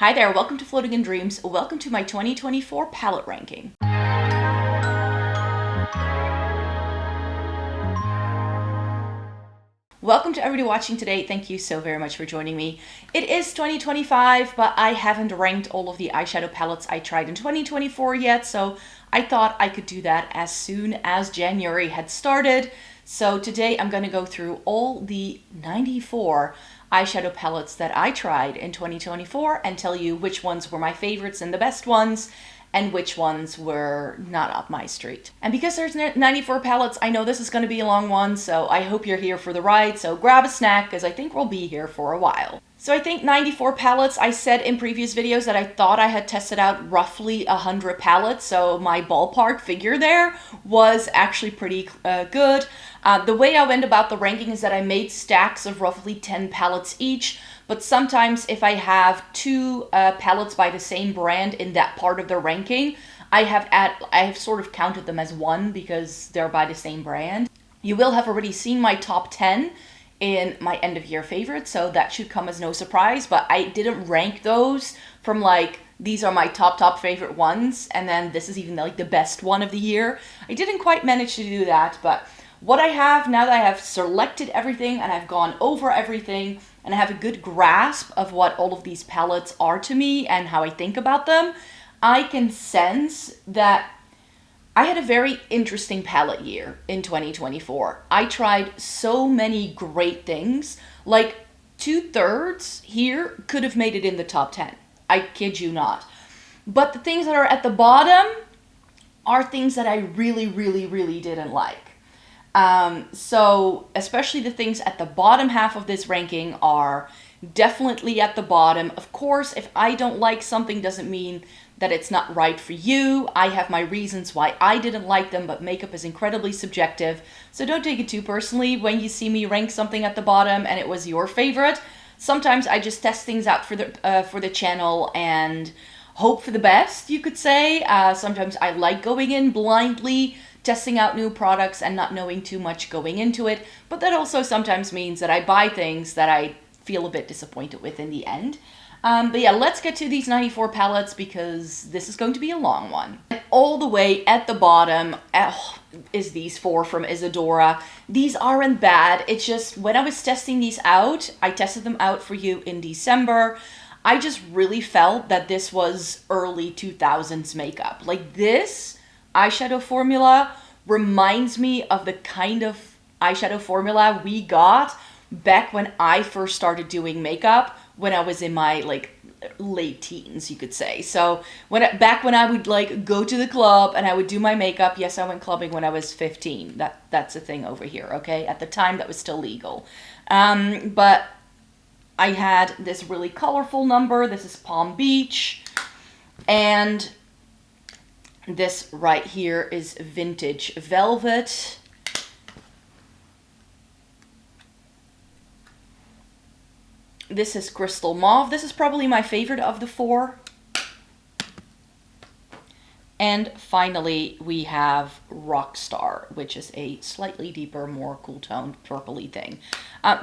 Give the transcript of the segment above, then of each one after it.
Hi there, welcome to Floating in Dreams. Welcome to my 2024 palette ranking. Welcome to everybody watching today. Thank you so very much for joining me. It is 2025, but I haven't ranked all of the eyeshadow palettes I tried in 2024 yet, so I thought I could do that as soon as January had started. So today I'm going to go through all the 94 eyeshadow palettes that I tried in 2024 and tell you which ones were my favorites and the best ones, and which ones were not up my street. And because there's 94 palettes, I know this is going to be a long one, so I hope you're here for the ride, so grab a snack, because I think we'll be here for a while. So I think 94 palettes. I said in previous videos that I thought I had tested out roughly 100 palettes, so my ballpark figure there was actually pretty good. The way I went about the ranking is that I made stacks of roughly 10 palettes each, but sometimes if I have two palettes by the same brand in that part of the ranking, I have sort of counted them as one because they're by the same brand. You will have already seen my top 10 in my end of year favorites, so that should come as no surprise, but I didn't rank those from like, these are my top favorite ones, and then this is even like the best one of the year. I didn't quite manage to do that, but what I have, now that I have selected everything and I've gone over everything and I have a good grasp of what all of these palettes are to me and how I think about them, I can sense that I had a very interesting palette year in 2024. I tried so many great things, like 2/3 here could have made it in the top 10. I kid you not. But the things that are at the bottom are things that I really didn't like. So especially the things at the bottom half of this ranking are definitely at the bottom. Of course, if I don't like something doesn't mean that it's not right for you. I have my reasons why I didn't like them, but makeup is incredibly subjective. So don't take it too personally when you see me rank something at the bottom and it was your favorite. Sometimes I just test things out for the channel and hope for the best, you could say. Sometimes I like going in blindly, testing out new products and not knowing too much going into it. But that also sometimes means that I buy things that I feel a bit disappointed with in the end. But yeah, let's get to these 94 palettes because this is going to be a long one. And all the way at the bottom is these four from Isadora. These aren't bad. It's just when I was testing these out, I tested them out for you in December. I just really felt that this was early 2000s makeup. Like, this eyeshadow formula reminds me of the kind of eyeshadow formula we got back when I first started doing makeup, when I was in my like late teens, you could say. So back when I would like go to the club and I would do my makeup. Yes, I went clubbing when I was 15. That's a thing over here, okay? At the time that was still legal. But I had this really colorful number. This is Palm Beach. And this right here is Vintage Velvet. This is Crystal Mauve. This is probably my favorite of the four. And finally, we have Rockstar, which is a slightly deeper, more cool toned purpley thing.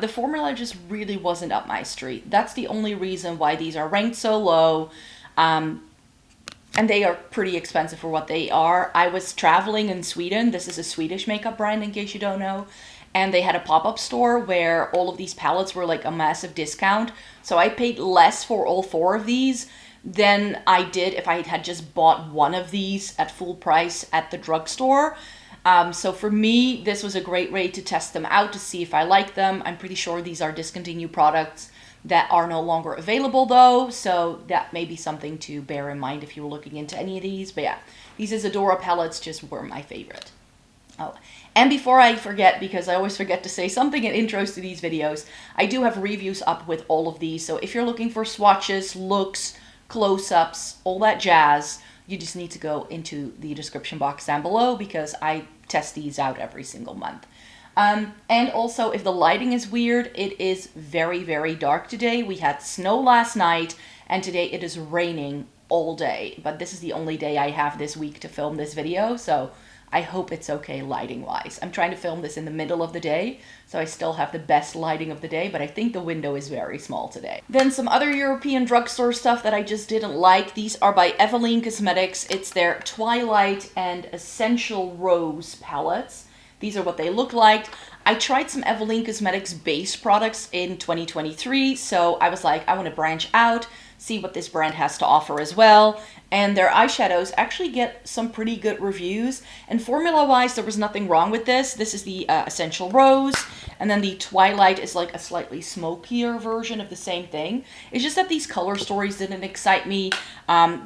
The formula just really wasn't up my street. That's the only reason why these are ranked so low. And they are pretty expensive for what they are. I was traveling in Sweden. This is a Swedish makeup brand, in case you don't know. And they had a pop-up store where all of these palettes were like a massive discount. So I paid less for all four of these than I did if I had just bought one of these at full price at the drugstore. So for me, this was a great way to test them out to see if I like them. I'm pretty sure these are discontinued products that are no longer available though. So that may be something to bear in mind if you were looking into any of these. But yeah, these Isadora palettes just were my favorite. Oh, and before I forget, because I always forget to say something in intros to these videos, I do have reviews up with all of these. So if you're looking for swatches, looks, close-ups, all that jazz, you just need to go into the description box down below because I test these out every single month. And also, if the lighting is weird, it is very dark today. We had snow last night, and today it is raining all day. But this is the only day I have this week to film this video, so I hope it's okay lighting-wise. I'm trying to film this in the middle of the day, so I still have the best lighting of the day, but I think the window is very small today. Then some other European drugstore stuff that I just didn't like. These are by Eveline Cosmetics. It's their Twilight and Essential Rose palettes. These are what they look like. I tried some Eveline Cosmetics base products in 2023, so I was like, I want to branch out, see what this brand has to offer as well. And their eyeshadows actually get some pretty good reviews. And formula-wise, there was nothing wrong with this. This is the Essential Rose, and then the Twilight is like a slightly smokier version of the same thing. It's just that these color stories didn't excite me.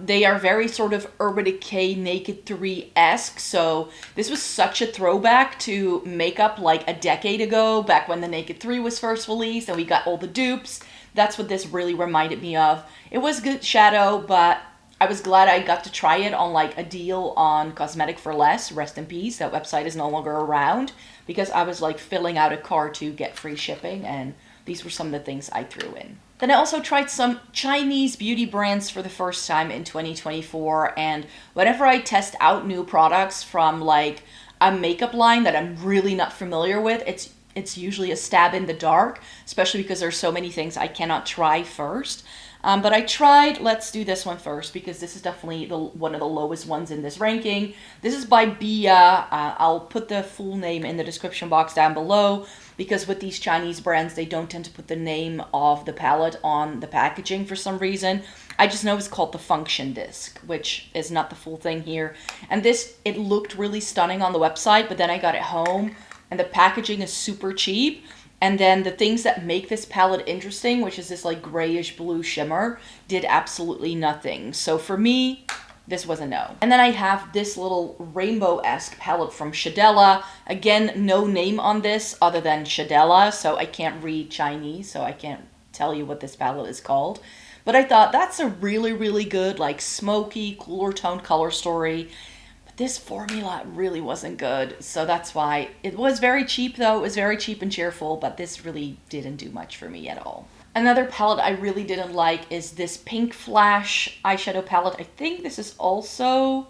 They are very sort of Urban Decay Naked 3-esque, so this was such a throwback to makeup like a decade ago, back when the Naked 3 was first released and we got all the dupes. That's what this really reminded me of. It was good shadow, but I was glad I got to try it on like a deal on Cosmetic for Less. Rest in peace. That website is no longer around, because I was like filling out a cart to get free shipping, and these were some of the things I threw in. Then I also tried some Chinese beauty brands for the first time in 2024, and whenever I test out new products from like a makeup line that I'm really not familiar with, it's usually a stab in the dark, especially because there's so many things I cannot try first. But I tried, let's do this one first, because this is definitely one of the lowest ones in this ranking. This is by Biya. I'll put the full name in the description box down below, because with these Chinese brands, they don't tend to put the name of the palette on the packaging for some reason. I just know it's called the Function Disc, which is not the full thing here. And this, it looked really stunning on the website, but then I got it home, and the packaging is super cheap. And then the things that make this palette interesting, which is this like grayish blue shimmer, did absolutely nothing. So for me, this was a no. And then I have this little rainbow-esque palette from Shedella. Again, no name on this other than Shedella, so I can't read Chinese, so I can't tell you what this palette is called. But I thought that's a really, really good, like smoky, cooler toned color story. This formula really wasn't good, so that's why. It was very cheap though, it was very cheap and cheerful, but this really didn't do much for me at all. Another palette I really didn't like is this Pinkflash eyeshadow palette. I think this is also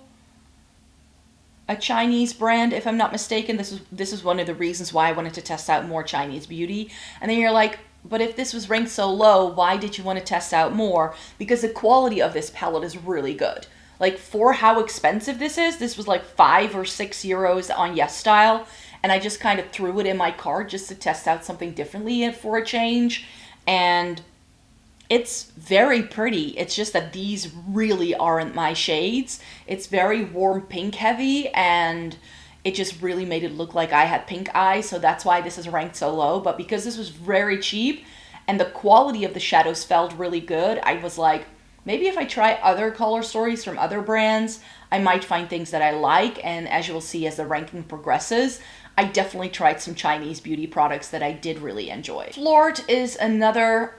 a Chinese brand, if I'm not mistaken. This is one of the reasons why I wanted to test out more Chinese beauty. And then you're like, but if this was ranked so low, why did you want to test out more? Because the quality of this palette is really good. Like, for how expensive this was like 5 or 6 euros on YESSTYLE, and I just kind of threw it in my cart just to test out something differently for a change, and it's very pretty. It's just that these really aren't my shades. It's very warm pink heavy, and it just really made it look like I had pink eyes, so that's why this is ranked so low. But because this was very cheap, and the quality of the shadows felt really good, I was like, maybe if I try other color stories from other brands, I might find things that I like. And as you will see as the ranking progresses, I definitely tried some Chinese beauty products that I did really enjoy. Flirt is another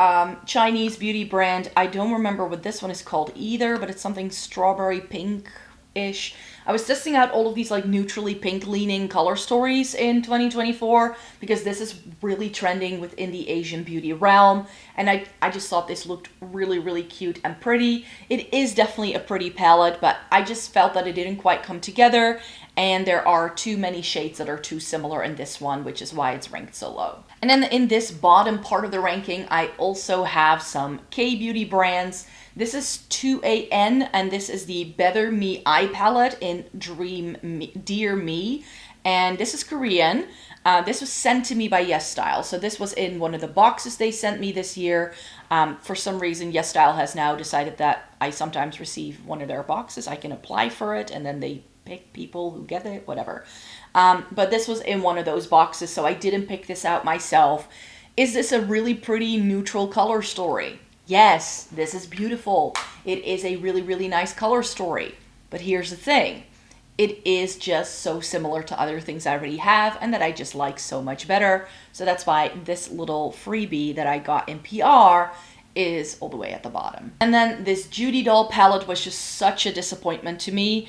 Chinese beauty brand. I don't remember what this one is called either, but it's something strawberry pink-ish. I was testing out all of these like neutrally pink leaning color stories in 2024 because this is really trending within the Asian beauty realm, and I just thought this looked really, really cute and pretty. It is definitely a pretty palette, but I just felt that it didn't quite come together, and there are too many shades that are too similar in this one, which is why it's ranked so low. And then in this bottom part of the ranking, I also have some K-beauty brands. This is 2AN, and this is the Better Me eye palette in Dear Me, and this is Korean. This was sent to me by YESSTYLE, so this was in one of the boxes they sent me this year. For some reason, YESSTYLE has now decided that I sometimes receive one of their boxes. I can apply for it, and then they pick people who get it, whatever. But this was in one of those boxes, so I didn't pick this out myself. Is this a really pretty neutral color story? Yes, this is beautiful. It is a really, really nice color story. But here's the thing. It is just so similar to other things I already have and that I just like so much better. So that's why this little freebie that I got in PR is all the way at the bottom. And then this Judy Doll palette was just such a disappointment to me.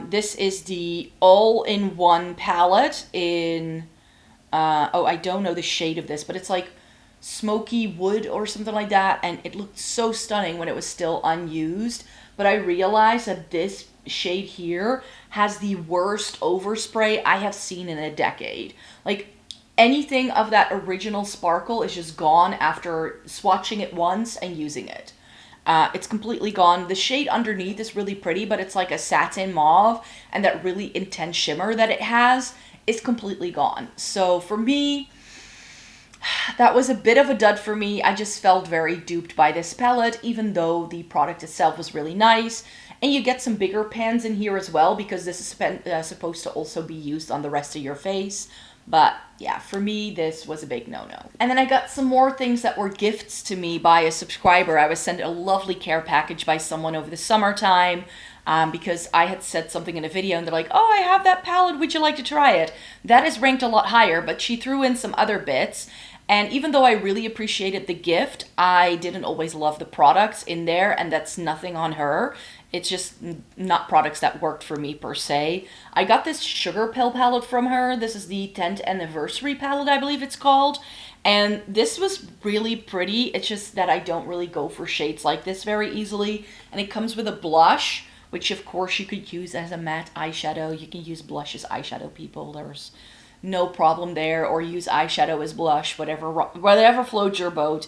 This is the all-in-one palette in, oh, I don't know the shade of this, but it's like smoky wood or something like that, and it looked so stunning when it was still unused. But I realized that this shade here has the worst overspray I have seen in a decade. Like, anything of that original sparkle is just gone after swatching it once and using it. It's completely gone. The shade underneath is really pretty, but it's like a satin mauve, and that really intense shimmer that it has is completely gone. So for me, that was a bit of a dud for me. I just felt very duped by this palette, even though the product itself was really nice. And you get some bigger pans in here as well, because this is supposed to also be used on the rest of your face. But yeah, for me, this was a big no-no. And then I got some more things that were gifts to me by a subscriber. I was sent a lovely care package by someone over the summertime because I had said something in a video and they're like, oh, I have that palette, would you like to try it? That is ranked a lot higher, but she threw in some other bits. And even though I really appreciated the gift, I didn't always love the products in there, and that's nothing on her. It's just not products that worked for me per se. I got this Sugar Pill palette from her. This is the 10th anniversary palette, I believe it's called. And this was really pretty. It's just that I don't really go for shades like this very easily. And it comes with a blush, which of course you could use as a matte eyeshadow. You can use blush as eyeshadow, people. There's no problem there. Or use eyeshadow as blush, whatever floats your boat.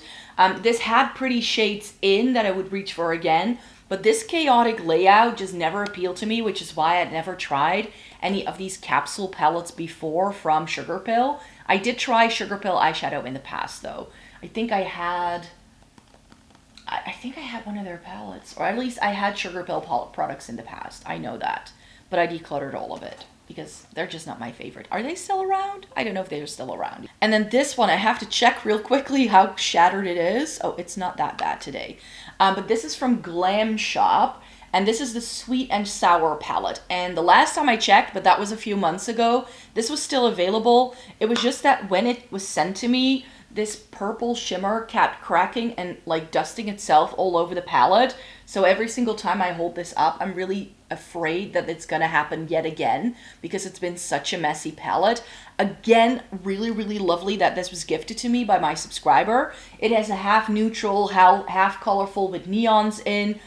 This had pretty shades in that I would reach for again. But this chaotic layout just never appealed to me, which is why I'd never tried any of these capsule palettes before from Sugar Pill. I did try Sugar Pill eyeshadow in the past, though. I think I had one of their palettes, or at least I had Sugar Pill products in the past. I know that, but I decluttered all of it because they're just not my favorite. Are they still around? I don't know if they're still around. And then this one, I have to check real quickly how shattered it is. Oh, it's not that bad today. But this is from Glam Shop, and this is the Sweet and Sour palette. And the last time I checked, but that was a few months ago, this was still available. It was just that when it was sent to me, this purple shimmer kept cracking and like dusting itself all over the palette. So every single time I hold this up, I'm really afraid that it's gonna happen yet again because it's been such a messy palette. Again, really, really lovely that this was gifted to me by my subscriber. It has a half neutral, half colorful with neons in.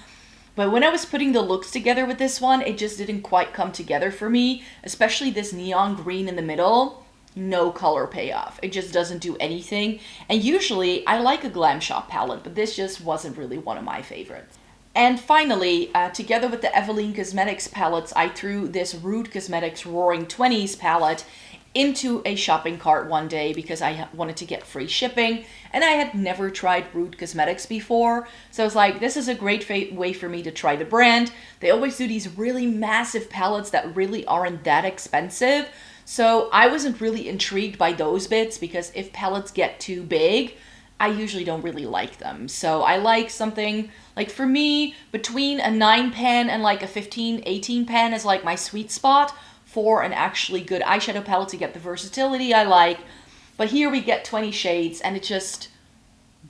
But when I was putting the looks together with this one, it just didn't quite come together for me, especially this neon green in the middle. No color payoff. It just doesn't do anything. And usually I like a Glam Shop palette, but this just wasn't really one of my favorites. And finally, together with the Eveline Cosmetics palettes, I threw this Rude Cosmetics Roaring 20s palette into a shopping cart one day because I wanted to get free shipping, and I had never tried Rude Cosmetics before. So I was like, this is a great way for me to try the brand. They always do these really massive palettes that really aren't that expensive. So I wasn't really intrigued by those bits because if palettes get too big, I usually don't really like them. So I like something, like for me, between a 9 pan and like a 15, 18 pan is like my sweet spot for an actually good eyeshadow palette to get the versatility I like. But here we get 20 shades and it's just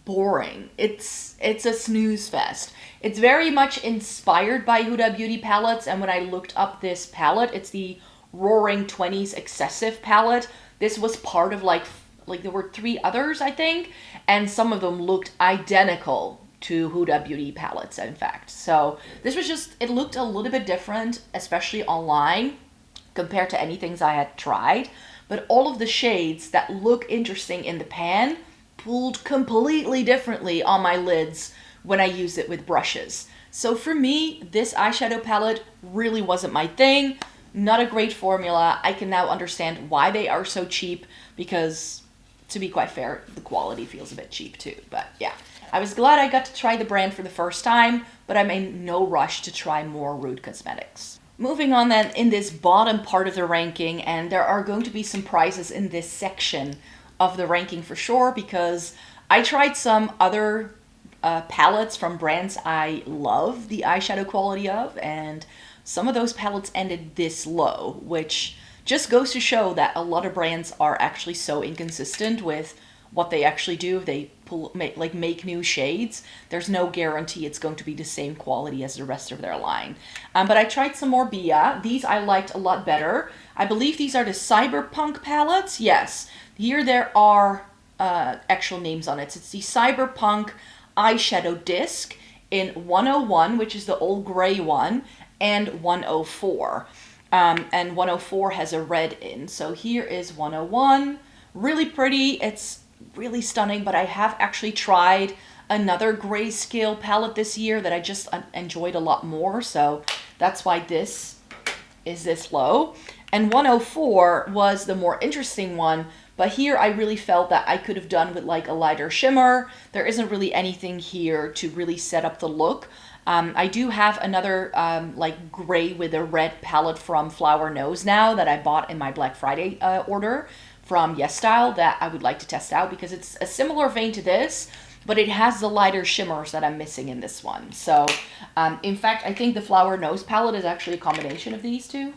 boring. It's a snooze fest. It's very much inspired by Huda Beauty palettes, and when I looked up this palette, it's the Roaring 20s Excessive palette. This was part of like there were 3 others, I think, and some of them looked identical to Huda Beauty palettes, in fact. So this was just, it looked a little bit different, especially online, compared to anything I had tried. But all of the shades that look interesting in the pan pulled completely differently on my lids when I used it with brushes. So for me, this eyeshadow palette really wasn't my thing. Not a great formula. I can now understand why they are so cheap because, to be quite fair, the quality feels a bit cheap too. But yeah, I was glad I got to try the brand for the first time, but I'm in no rush to try more Rude Cosmetics. Moving on then in this bottom part of the ranking, and there are going to be some prizes in this section of the ranking for sure, because I tried some other palettes from brands I love the eyeshadow quality of, and some of those palettes ended this low, which just goes to show that a lot of brands are actually so inconsistent with what they actually do. If they make new shades, there's no guarantee it's going to be the same quality as the rest of their line. But I tried some more Biya. These I liked a lot better. I believe these are the Cyberpunk palettes. Yes. Here there are actual names on it. It's the Cyberpunk eyeshadow disc in 101, which is the old gray one, and 104. And 104 has a red in. So here is 101. Really pretty. It's really stunning, but I have actually tried another grayscale palette this year that I just enjoyed a lot more. So that's why this is this low. And 104 was the more interesting one, but here I really felt that I could have done with like a lighter shimmer. There isn't really anything here to really set up the look. I do have another like gray with a red palette from Flower Nose now that I bought in my Black Friday order from YESSTYLE that I would like to test out because it's a similar vein to this, but it has the lighter shimmers that I'm missing in this one. So in fact, I think the Flower Nose palette is actually a combination of these two.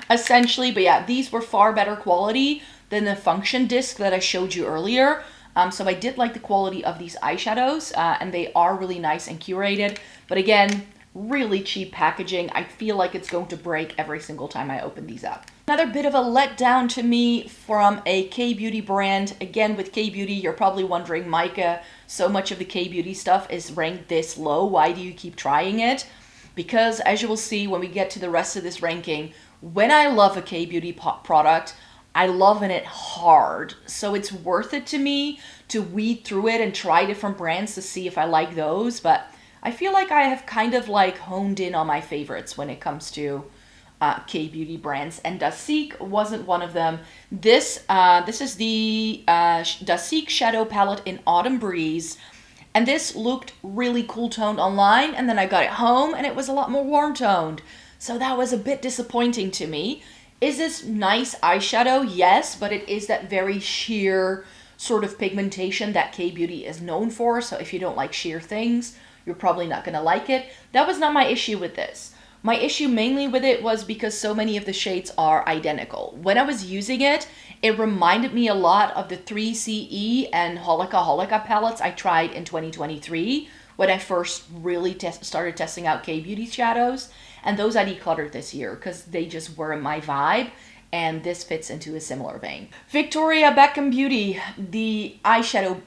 Essentially, but yeah, these were far better quality than the function disc that I showed you earlier. So I did like the quality of these eyeshadows, and they are really nice and curated. But again, really cheap packaging. I feel like it's going to break every single time I open these up. Another bit of a letdown to me from a K-beauty brand. Again, with K-beauty, you're probably wondering, Micah, so much of the K-beauty stuff is ranked this low. Why do you keep trying it? Because as you will see when we get to the rest of this ranking, when I love a K-beauty product, I love it hard. So it's worth it to me to weed through it and try different brands to see if I like those. But I feel like I have kind of like honed in on my favorites when it comes to K-beauty brands. And Dacique wasn't one of them. This is the Dacique Shadow Palette in Autumn Breeze. And this looked really cool toned online, and then I got it home and it was a lot more warm toned. So that was a bit disappointing to me. Is this nice eyeshadow? Yes, but it is that very sheer sort of pigmentation that K-beauty is known for. So if you don't like sheer things, you're probably not going to like it. That was not my issue with this. My issue mainly with it was because so many of the shades are identical. When I was using it, it reminded me a lot of the 3CE and Holika palettes I tried in 2023 when I first really started testing out K-beauty shadows. And those I decluttered this year because they just weren't my vibe. And this fits into a similar vein. Victoria Beckham Beauty, the eyeshadow,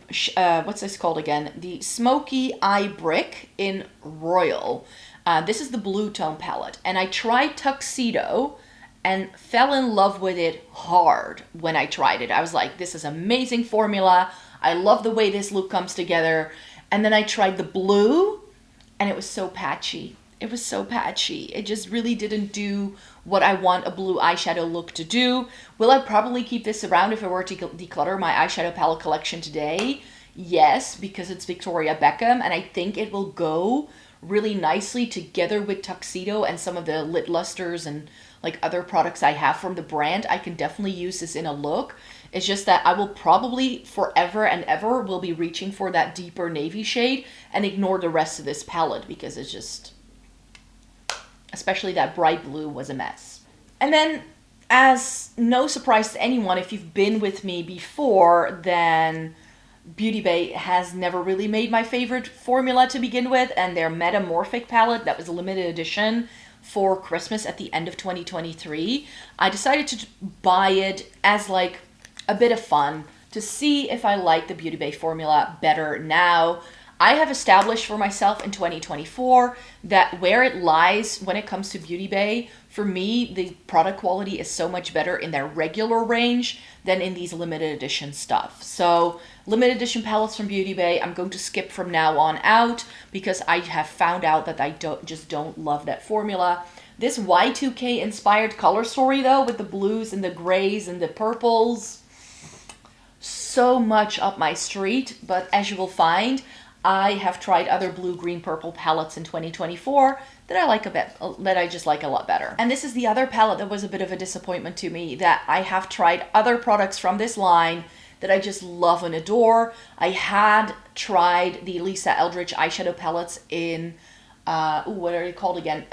what's this called again? The Smoky Eye Brick in Royal. This is the blue tone palette. And I tried Tuxedo and fell in love with it hard when I tried it. I was like, this is amazing formula. I love the way this look comes together. And then I tried the blue and it was so patchy. It was so patchy. It just really didn't do what I want a blue eyeshadow look to do. Will I probably keep this around if I were to declutter my eyeshadow palette collection today? Yes, because it's Victoria Beckham, and I think it will go really nicely together with Tuxedo and some of the lip lusters and like other products I have from the brand. I can definitely use this in a look. It's just that I will probably forever and ever will be reaching for that deeper navy shade and ignore the rest of this palette because it's just, especially that bright blue, was a mess. And then, as no surprise to anyone, if you've been with me before, then Beauty Bay has never really made my favorite formula to begin with, and their Metamorphic palette that was a limited edition for Christmas at the end of 2023. I decided to buy it as like a bit of fun to see if I like the Beauty Bay formula better now. I have established for myself in 2024 that where it lies when it comes to Beauty Bay, for me, the product quality is so much better in their regular range than in these limited edition stuff. So limited edition palettes from Beauty Bay, I'm going to skip from now on out because I have found out that I don't love that formula. This Y2K inspired color story though, with the blues and the grays and the purples, so much up my street. But as you will find, I have tried other blue, green, purple palettes in 2024 that I like a bit, that I just like a lot better. And this is the other palette that was a bit of a disappointment to me, that I have tried other products from this line that I just love and adore. I had tried the Lisa Eldridge eyeshadow palettes in, what are they called again?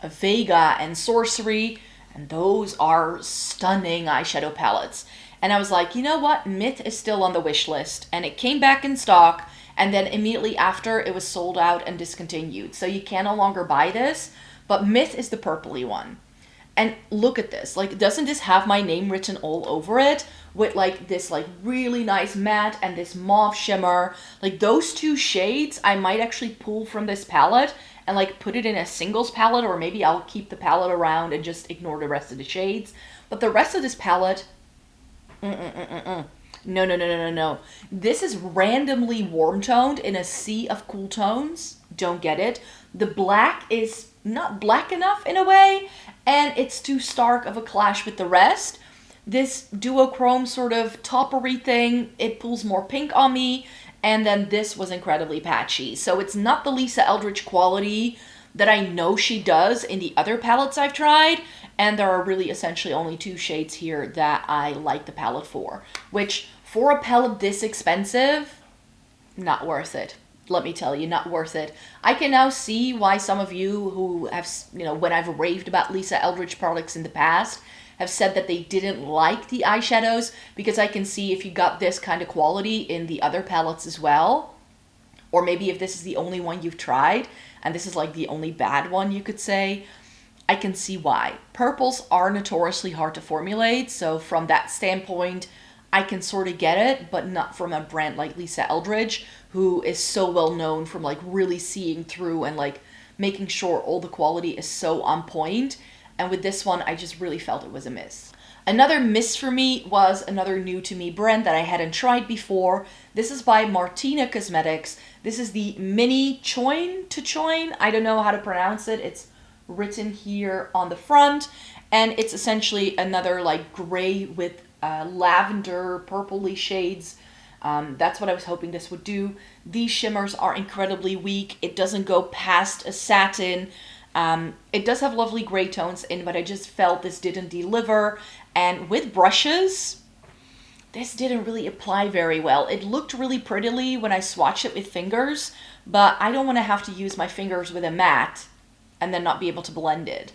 Vega and Sorcery, and those are stunning eyeshadow palettes. And I was like, you know what? Myth is still on the wish list, and it came back in stock. And then immediately after, it was sold out and discontinued. So you can no longer buy this. But Myth is the purpley one. And look at this. Like, doesn't this have my name written all over it? With like this like really nice matte and this mauve shimmer. Like those two shades I might actually pull from this palette and like put it in a singles palette, or maybe I'll keep the palette around and just ignore the rest of the shades. But the rest of this palette, no, no, no, no, no, no. This is randomly warm toned in a sea of cool tones. Don't get it. The black is not black enough in a way, and it's too stark of a clash with the rest. This duochrome sort of toppery thing, it pulls more pink on me, and then this was incredibly patchy. So it's not the Lisa Eldridge quality that I know she does in the other palettes I've tried, and there are really essentially only two shades here that I like the palette for, which for a palette this expensive, not worth it. Let me tell you, not worth it. I can now see why some of you who have, you know, when I've raved about Lisa Eldridge products in the past, have said that they didn't like the eyeshadows, because I can see if you got this kind of quality in the other palettes as well, or maybe if this is the only one you've tried, and this is like the only bad one you could say, I can see why. Purples are notoriously hard to formulate, so from that standpoint, I can sort of get it, but not from a brand like Lisa Eldridge, who is so well known from like really seeing through and like making sure all the quality is so on point. And with this one, I just really felt it was a miss. Another miss for me was another new to me brand that I hadn't tried before. This is by Martina Cosmetics. This is the Mini Choin to Choin. I don't know how to pronounce it. It's written here on the front. And it's essentially another like gray with lavender purpley shades. That's what I was hoping this would do. These shimmers are incredibly weak. It doesn't go past a satin. It does have lovely gray tones in, but I just felt this didn't deliver. And with brushes, this didn't really apply very well. It looked really prettily when I swatched it with fingers, but I don't want to have to use my fingers with a matte and then not be able to blend it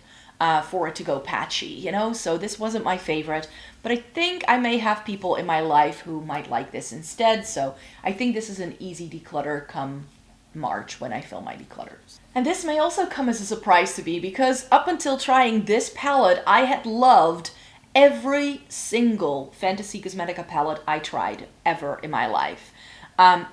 for it to go patchy, you know? So this wasn't my favorite, but I think I may have people in my life who might like this instead. So I think this is an easy declutter come March when I fill my declutters. And this may also come as a surprise to me, because up until trying this palette, I had loved every single Fantasy Cosmetica palette I tried ever in my life.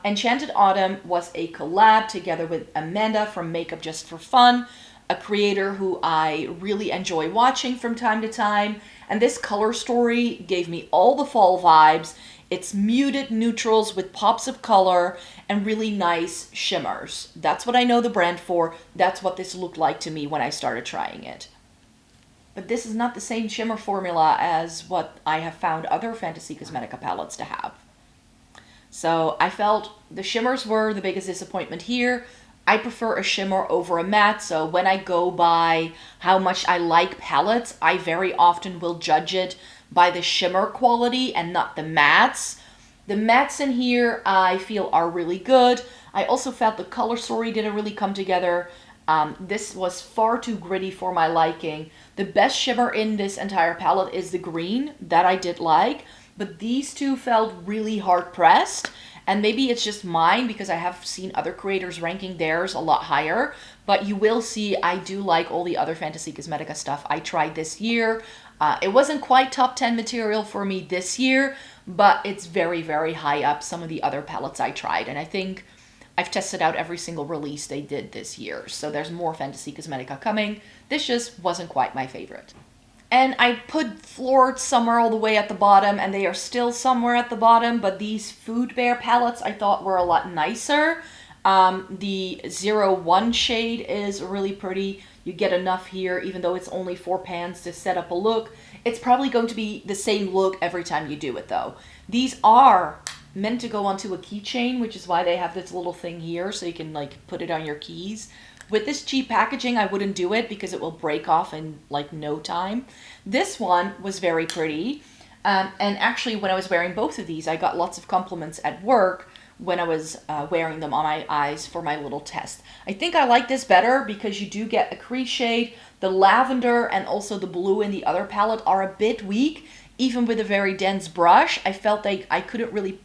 Enchanted Autumn was a collab together with Amanda from Makeup Just for Fun, a creator who I really enjoy watching from time to time. And this color story gave me all the fall vibes. It's muted neutrals with pops of color and really nice shimmers. That's what I know the brand for. That's what this looked like to me when I started trying it. But this is not the same shimmer formula as what I have found other Fantasy Cosmetica palettes to have. So I felt the shimmers were the biggest disappointment here. I prefer a shimmer over a matte, so when I go by how much I like palettes, I very often will judge it by the shimmer quality and not the mattes. The mattes in here I feel are really good. I also felt the color story didn't really come together. This was far too gritty for my liking. The best shimmer in this entire palette is the green, that I did like, but these two felt really hard pressed. And maybe it's just mine because I have seen other creators ranking theirs a lot higher. But you will see I do like all the other Fantasy Cosmetica stuff I tried this year. It wasn't quite top 10 material for me this year, but it's very, very high up some of the other palettes I tried. And I think I've tested out every single release they did this year. So there's more Fantasy Cosmetica coming. This just wasn't quite my favorite. And I put Floored somewhere all the way at the bottom, and they are still somewhere at the bottom, but these Food Bear palettes I thought were a lot nicer. The 01 shade is really pretty. You get enough here, even though it's only 4 pans to set up a look. It's probably going to be the same look every time you do it, though. These are meant to go onto a keychain, which is why they have this little thing here, so you can, like, put it on your keys. With this cheap packaging, I wouldn't do it because it will break off in like no time. This one was very pretty. And actually, when I was wearing both of these, I got lots of compliments at work when I was wearing them on my eyes for my little test. I think I like this better because you do get a crease shade. The lavender and also the blue in the other palette are a bit weak. Even with a very dense brush, I felt like I couldn't really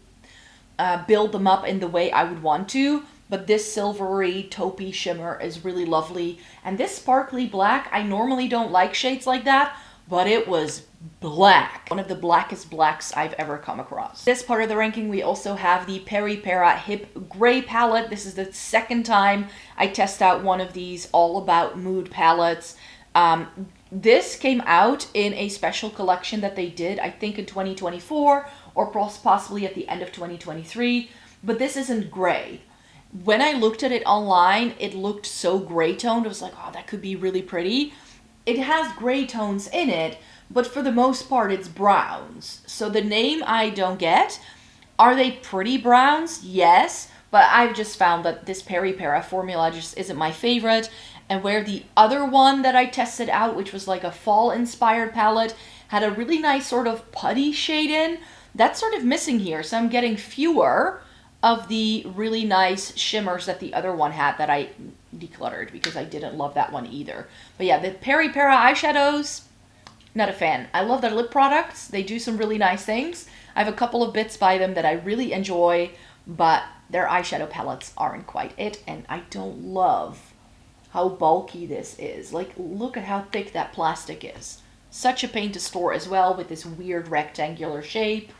build them up in the way I would want to. but this silvery taupey shimmer is really lovely. And this sparkly black, I normally don't like shades like that, but it was black. One of the blackest blacks I've ever come across. This part of the ranking, we also have the Peri Para Hip Gray palette. This is the second time I test out one of these All About Mood palettes. This came out in a special collection that they did, I think in 2024 or possibly at the end of 2023, but this isn't gray. When I looked at it online, it looked so gray toned. I was like, oh, that could be really pretty. It has gray tones in it, but for the most part, it's browns. So the name I don't get. Are they pretty browns? Yes, but I've just found that this Peri Para formula just isn't my favorite. And where the other one that I tested out, which was like a fall-inspired palette, had a really nice sort of putty shade in, that's sort of missing here. So I'm getting fewer of the really nice shimmers that the other one had that I decluttered because I didn't love that one either. But yeah, the Peri Para eyeshadows, not a fan. I love their lip products. They do some really nice things. I have a couple of bits by them that I really enjoy, but their eyeshadow palettes aren't quite it, and I don't love how bulky this is. Like, look at how thick that plastic is. Such a pain to store as well with this weird rectangular shape.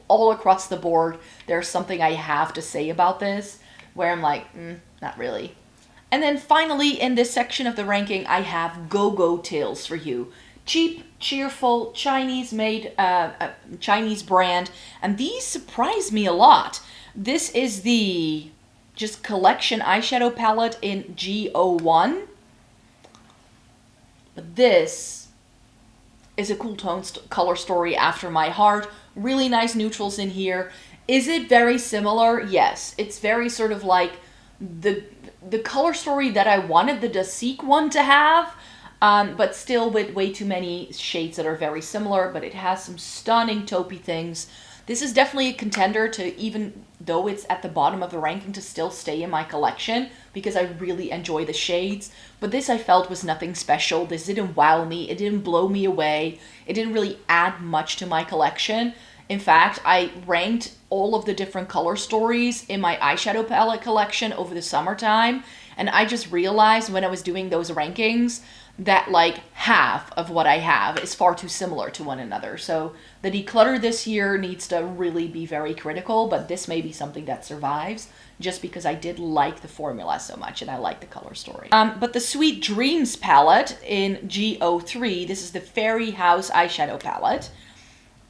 All across the board, there's something I have to say about this, where I'm like, not really. And then finally, in this section of the ranking, I have Go-Go Tales for you. Cheap, cheerful, Chinese-made, Chinese brand, and these surprised me a lot. This is the just collection eyeshadow palette in G01. But this is a cool tone color story after my heart. Really nice neutrals in here. Is it very similar? Yes. It's very sort of like the color story that I wanted the Dasique one to have, but still with way too many shades that are very similar, but it has some stunning taupey things. This is definitely a contender to, even though it's at the bottom of the ranking, to still stay in my collection because I really enjoy the shades. But this I felt was nothing special. This didn't wow me. It didn't blow me away. It didn't really add much to my collection. In fact, I ranked all of the different color stories in my eyeshadow palette collection over the summertime, and I just realized when I was doing those rankings that like half of what I have is far too similar to one another. So the declutter this year needs to really be very critical, but this may be something that survives just because I did like the formula so much and I like the color story. But the Sweet Dreams palette in G03, this is the Fairy House eyeshadow palette.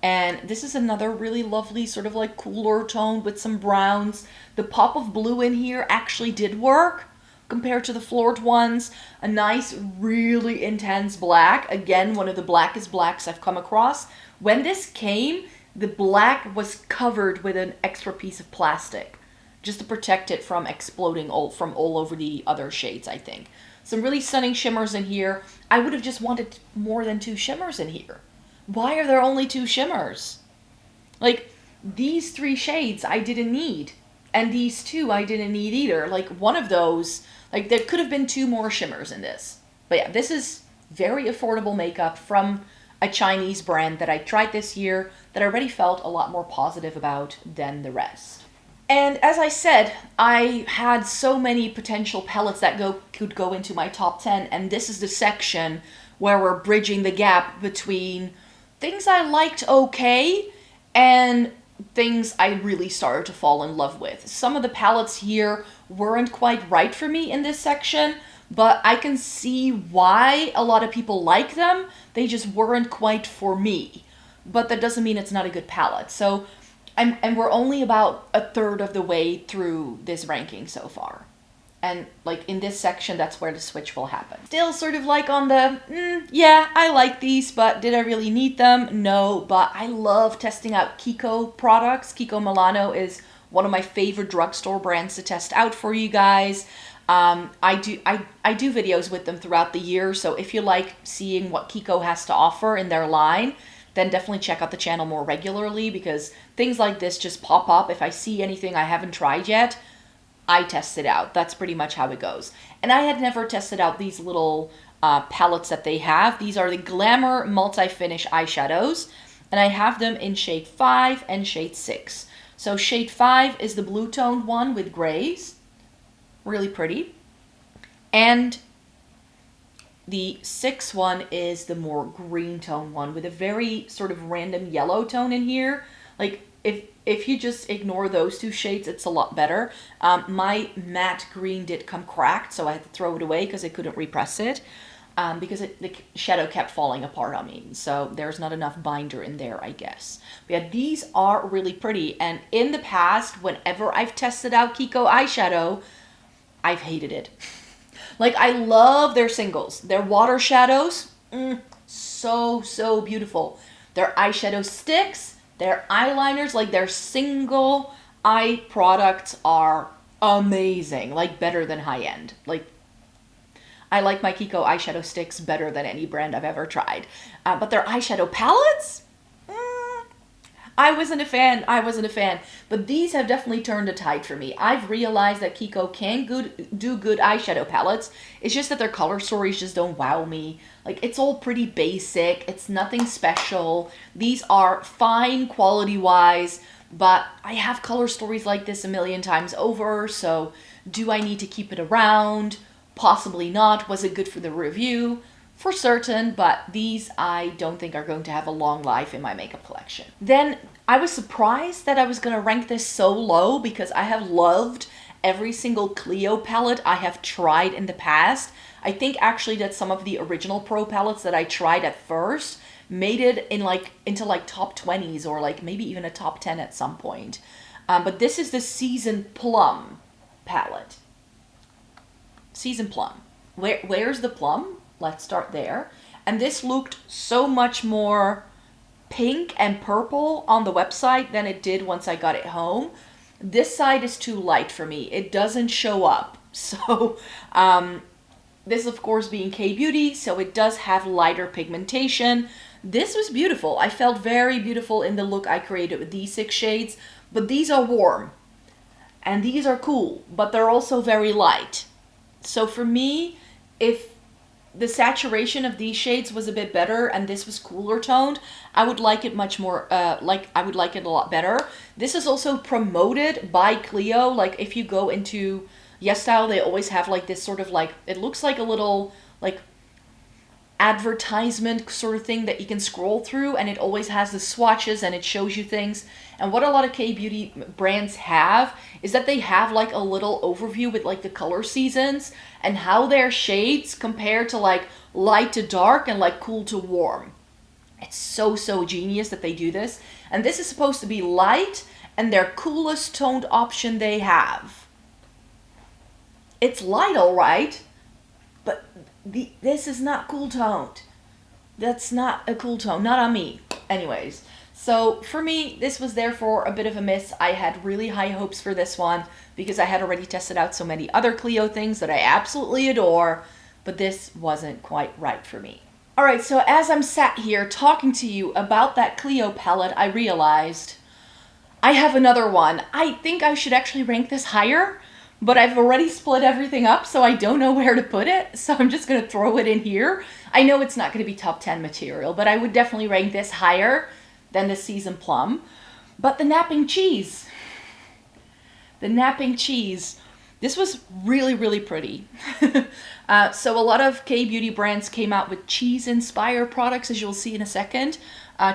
And this is another really lovely sort of like cooler tone with some browns. The pop of blue in here actually did work compared to the Floored ones. A nice, really intense black. Again, one of the blackest blacks I've come across. When this came, the black was covered with an extra piece of plastic just to protect it from exploding from all over the other shades, I think. Some really stunning shimmers in here. I would have just wanted more than 2 shimmers in here. Why are there only 2 shimmers? Like, these 3 shades I didn't need. And these 2 I didn't need either. Like, one of those, like, there could have been 2 more shimmers in this. But yeah, this is very affordable makeup from a Chinese brand that I tried this year that I already felt a lot more positive about than the rest. And as I said, I had so many potential palettes that could go into my top 10, and this is the section where we're bridging the gap between things I liked okay and things I really started to fall in love with. Some of the palettes here weren't quite right for me in this section, but I can see why a lot of people like them. They just weren't quite for me. But that doesn't mean it's not a good palette. So, and we're only about a third of the way through this ranking so far. And like in this section, that's where the switch will happen. Still sort of like on the, yeah, I like these, but did I really need them? No, but I love testing out Kiko products. Kiko Milano is one of my favorite drugstore brands to test out for you guys. I do videos with them throughout the year, so if you like seeing what Kiko has to offer in their line, then definitely check out the channel more regularly, because things like this just pop up. If I see anything I haven't tried yet, I test it out. That's pretty much how it goes. And I had never tested out these little palettes that they have. These are the Glamour Multi-Finish eyeshadows, and I have them in shade 5 and shade 6. So shade 5 is the blue toned one with grays. Really pretty. And the 6 one is the more green tone one with a very sort of random yellow tone in here. Like, if you just ignore those two shades, it's a lot better. My matte green did come cracked, so I had to throw it away because I couldn't repress it. Because the shadow kept falling apart on me. So there's not enough binder in there, I guess. But yeah, these are really pretty. And in the past, whenever I've tested out Kiko eyeshadow, I've hated it. Like, I love their singles. Their water shadows, so beautiful. Their eyeshadow sticks, their eyeliners, like their single eye products are amazing. Like, better than high end. Like, I like my Kiko eyeshadow sticks better than any brand I've ever tried. But their eyeshadow palettes? I wasn't a fan. But these have definitely turned the tide for me. I've realized that Kiko can do good eyeshadow palettes. It's just that their color stories just don't wow me. Like, it's all pretty basic. It's nothing special. These are fine quality-wise, but I have color stories like this a million times over, so do I need to keep it around? Possibly not. Was it good for the review? For certain, but these I don't think are going to have a long life in my makeup collection. Then I was surprised that I was going to rank this so low because I have loved every single Clio palette I have tried in the past. I think actually that some of the original Pro palettes that I tried at first made it into top 20s or like maybe even a top 10 at some point. But this is the Season Plum palette. Season Plum. Where's the plum? Let's start there. And this looked so much more pink and purple on the website than it did once I got it home. This side is too light for me. It doesn't show up. So this of course being K-Beauty, so it does have lighter pigmentation. This was beautiful. I felt very beautiful in the look I created with these 6 shades, but these are warm. And these are cool, but they're also very light. So for me, if the saturation of these shades was a bit better and this was cooler toned, I would like it much more, I would like it a lot better. This is also promoted by Clio. Like, if you go into YESSTYLE, they always have like this sort of like, it looks like a little like advertisement sort of thing that you can scroll through, and it always has the swatches and it shows you things. And what a lot of K-beauty brands have is that they have like a little overview with like the color seasons and how their shades compare to like light to dark and like cool to warm. It's so genius that they do this. And this is supposed to be light and their coolest toned option they have. It's light, all right, but this is not cool toned. That's not a cool tone, not on me. Anyways, so for me, this was therefore a bit of a miss. I had really high hopes for this one because I had already tested out so many other Clio things that I absolutely adore, but this wasn't quite right for me. All right, so as I'm sat here talking to you about that Clio palette, I realized I have another one. I think I should actually rank this higher, but I've already split everything up, so I don't know where to put it, so I'm just going to throw it in here. I know it's not going to be top 10 material, but I would definitely rank this higher than the Season Plum. But the Napping Cheese. The Napping Cheese. This was really pretty. So a lot of K-beauty brands came out with cheese-inspired products, as you'll see in a second.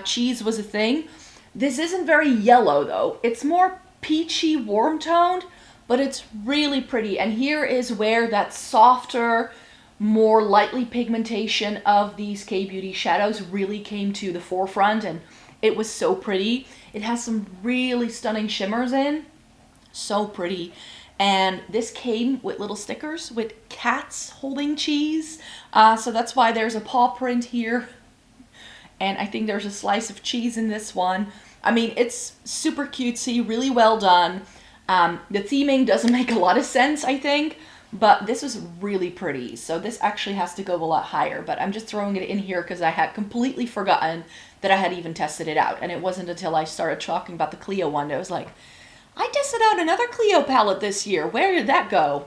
Cheese was a thing. This isn't very yellow, though. It's more peachy, warm-toned, but it's really pretty. And here is where that softer, more lightly pigmentation of these K-beauty shadows really came to the forefront, and it was so pretty. It has some really stunning shimmers in. So pretty. And this came with little stickers with cats holding cheese. So that's why there's a paw print here. And I think there's a slice of cheese in this one. I mean, it's super cutesy, really well done. The theming doesn't make a lot of sense, I think, but this was really pretty. So this actually has to go a lot higher, but I'm just throwing it in here because I had completely forgotten that I had even tested it out. And it wasn't until I started talking about the Clio one that I was like, I tested out another Clio palette this year. Where did that go?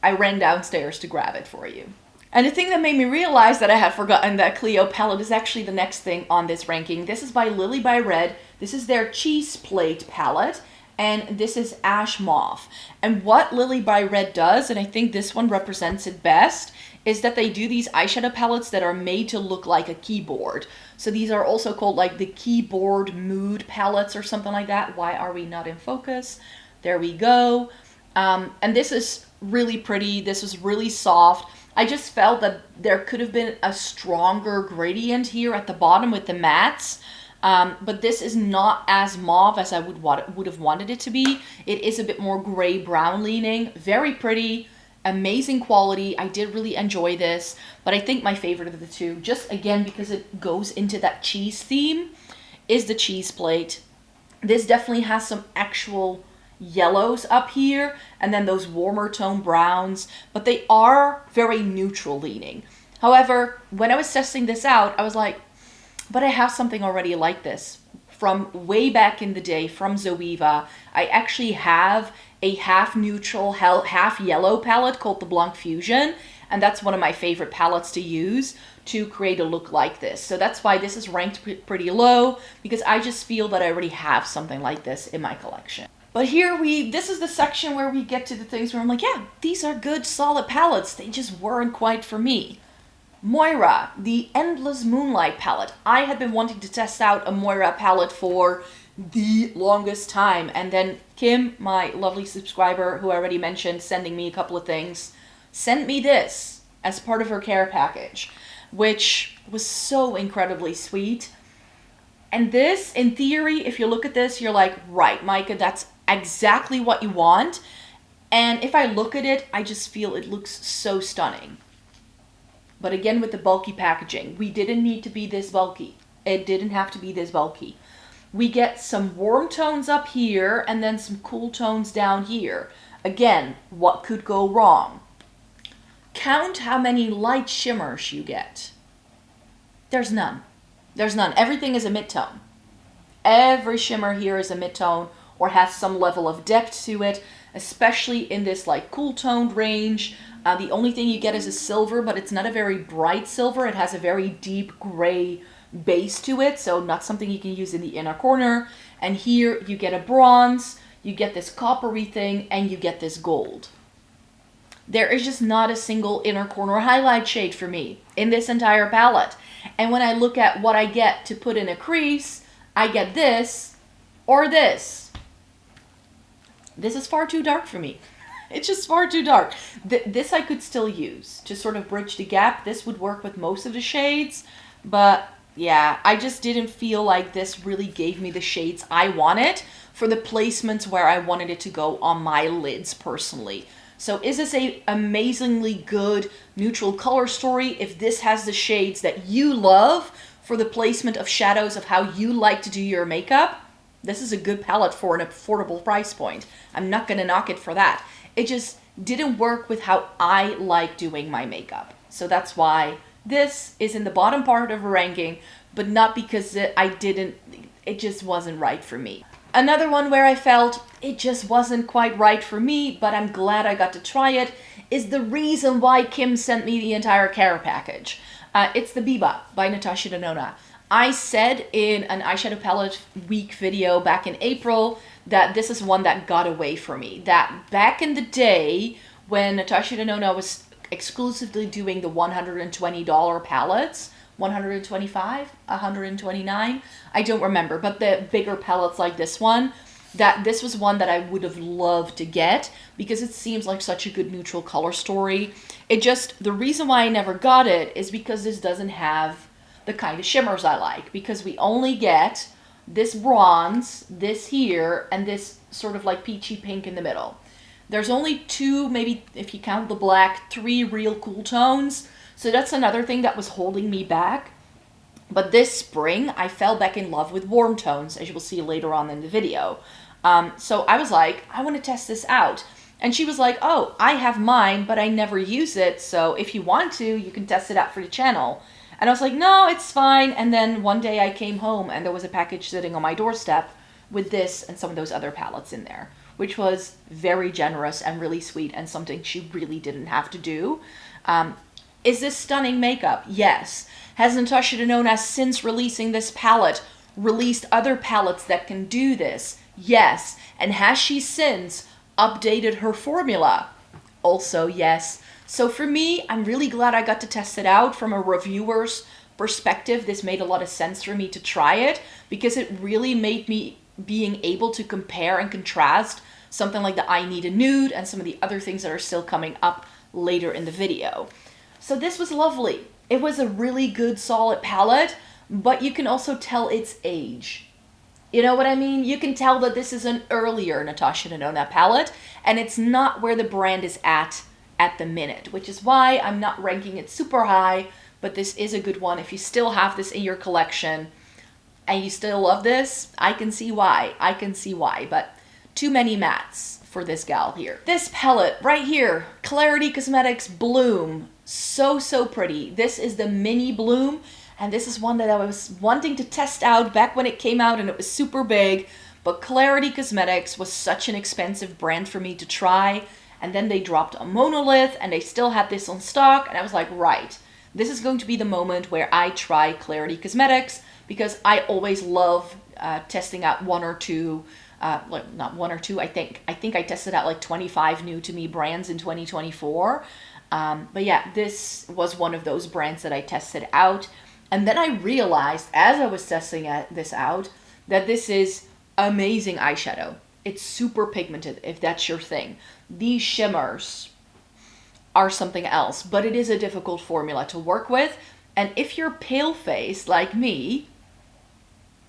I ran downstairs to grab it for you. And the thing that made me realize that I had forgotten that Clio palette is actually the next thing on this ranking. This is by Lily by Red. This is their Cheese Plate palette. and this is Ash Mauve. And what Lily by Red does, and I think this one represents it best, is that they do these eyeshadow palettes that are made to look like a keyboard. So these are also called like the keyboard mood palettes or something like that. Why are we not in focus? There we go. And this is really pretty. This was really soft. I just felt that there could have been a stronger gradient here at the bottom with the mattes. But this is not as mauve as I would have wanted it to be. It is a bit more gray-brown leaning. Very pretty. Amazing quality. I did really enjoy this, but I think my favorite of the two, just again because it goes into that cheese theme, is the cheese plate. This definitely has some actual yellows up here and then those warmer tone browns, but they are very neutral leaning. However, when I was testing this out, I was like, but I have something already like this from way back in the day from Zoeva. I actually have a half neutral, half yellow palette called the Blanc Fusion, and that's one of my favorite palettes to use to create a look like this. So that's why this is ranked pretty low, because I just feel that I already have something like this in my collection. But here this is the section where we get to the things where I'm like, yeah, these are good solid palettes, they just weren't quite for me. Moira, the Endless Moonlight palette. I had been wanting to test out a Moira palette for the longest time, and then Kim, my lovely subscriber who I already mentioned, sending me a couple of things, sent me this as part of her care package, which was so incredibly sweet. And this, in theory, if you look at this, you're like, right, Micah, that's exactly what you want. And if I look at it, I just feel it looks so stunning. But again, with the bulky packaging, we didn't need to be this bulky. It didn't have to be this bulky. We get some warm tones up here and then some cool tones down here. Again, what could go wrong? Count how many light shimmers you get. There's none. There's none. Everything is a mid-tone. Every shimmer here is a mid-tone or has some level of depth to it, especially in this like cool toned range. The only thing you get is a silver, but it's not a very bright silver. It has a very deep gray base to it, so not something you can use in the inner corner. And here you get a bronze, you get this coppery thing, and you get this gold. There is just not a single inner corner highlight shade for me in this entire palette. And when I look at what I get to put in a crease, I get this or this. This is far too dark for me. It's just far too dark. This I could still use to sort of bridge the gap. This would work with most of the shades, but yeah, I just didn't feel like this really gave me the shades I wanted for the placements where I wanted it to go on my lids personally. So is this a amazingly good neutral color story? If this has the shades that you love for the placement of shadows of how you like to do your makeup, this is a good palette for an affordable price point. I'm not gonna knock it for that. It just didn't work with how I like doing my makeup. So that's why this is in the bottom part of a ranking, but not because it just wasn't right for me. Another one where I felt it just wasn't quite right for me, but I'm glad I got to try it, is the reason why Kim sent me the entire care package. It's the Biya by Natasha Denona. I said in an eyeshadow palette week video back in April that this is one that got away from me. That back in the day when Natasha Denona was exclusively doing the $120 palettes, 125, 129, I don't remember, but the bigger palettes like this one, that this was one that I would have loved to get because it seems like such a good neutral color story. The reason why I never got it is because this doesn't have the kind of shimmers I like, because we only get this bronze, this here, and this sort of like peachy pink in the middle. There's only two, maybe if you count the black, 3 real cool tones. So that's another thing that was holding me back. But this spring, I fell back in love with warm tones, as you will see later on in the video. So I was like, I want to test this out. And she was like, oh, I have mine, but I never use it. So if you want to, you can test it out for the channel. And I was like, no, it's fine. And then one day I came home and there was a package sitting on my doorstep with this and some of those other palettes in there, which was very generous and really sweet and something she really didn't have to do. Is this stunning makeup? Yes. Has Natasha Denona, since releasing this palette, released other palettes that can do this? Yes. And has she since updated her formula? Also, yes. So for me, I'm really glad I got to test it out from a reviewer's perspective. This made a lot of sense for me to try it because it really made me being able to compare and contrast something like the I Need a Nude and some of the other things that are still coming up later in the video. So this was lovely. It was a really good solid palette, but you can also tell its age. You know what I mean? You can tell that this is an earlier Natasha Denona palette, and it's not where the brand is at the minute, which is why I'm not ranking it super high, but this is a good one. If you still have this in your collection and you still love this, I can see why. I can see why, but too many mattes for this gal here. This palette right here, Clarity Cosmetics Bloom. So, so pretty. This is the mini Bloom, and this is one that I was wanting to test out back when it came out and it was super big, but Clarity Cosmetics was such an expensive brand for me to try, and then they dropped a Monolith and they still had this on stock, and I was like, right, this is going to be the moment where I try Clarity Cosmetics, because I always love testing out one or two, not one or two, I think I tested out like 25 new to me brands in 2024. But yeah, this was one of those brands that I tested out. And then I realized as I was testing this out that this is amazing eyeshadow. It's super pigmented, if that's your thing. These shimmers are something else, but it is a difficult formula to work with. And if you're pale-faced like me,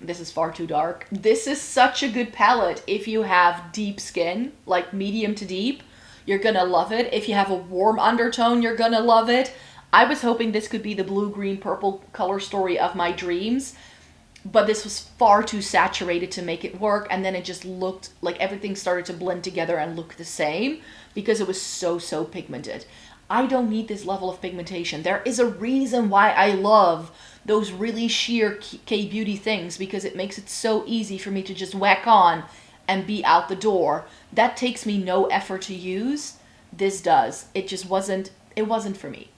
this is far too dark. This is such a good palette if you have deep skin, like medium to deep. You're gonna love it. If you have a warm undertone, you're gonna love it. I was hoping this could be the blue, green, purple color story of my dreams, but this was far too saturated to make it work, and then it just looked like everything started to blend together and look the same because it was so, so pigmented. I don't need this level of pigmentation. There is a reason why I love those really sheer K-beauty things, because it makes it so easy for me to just whack on and be out the door. That takes me no effort to use. This does. It just wasn't for me.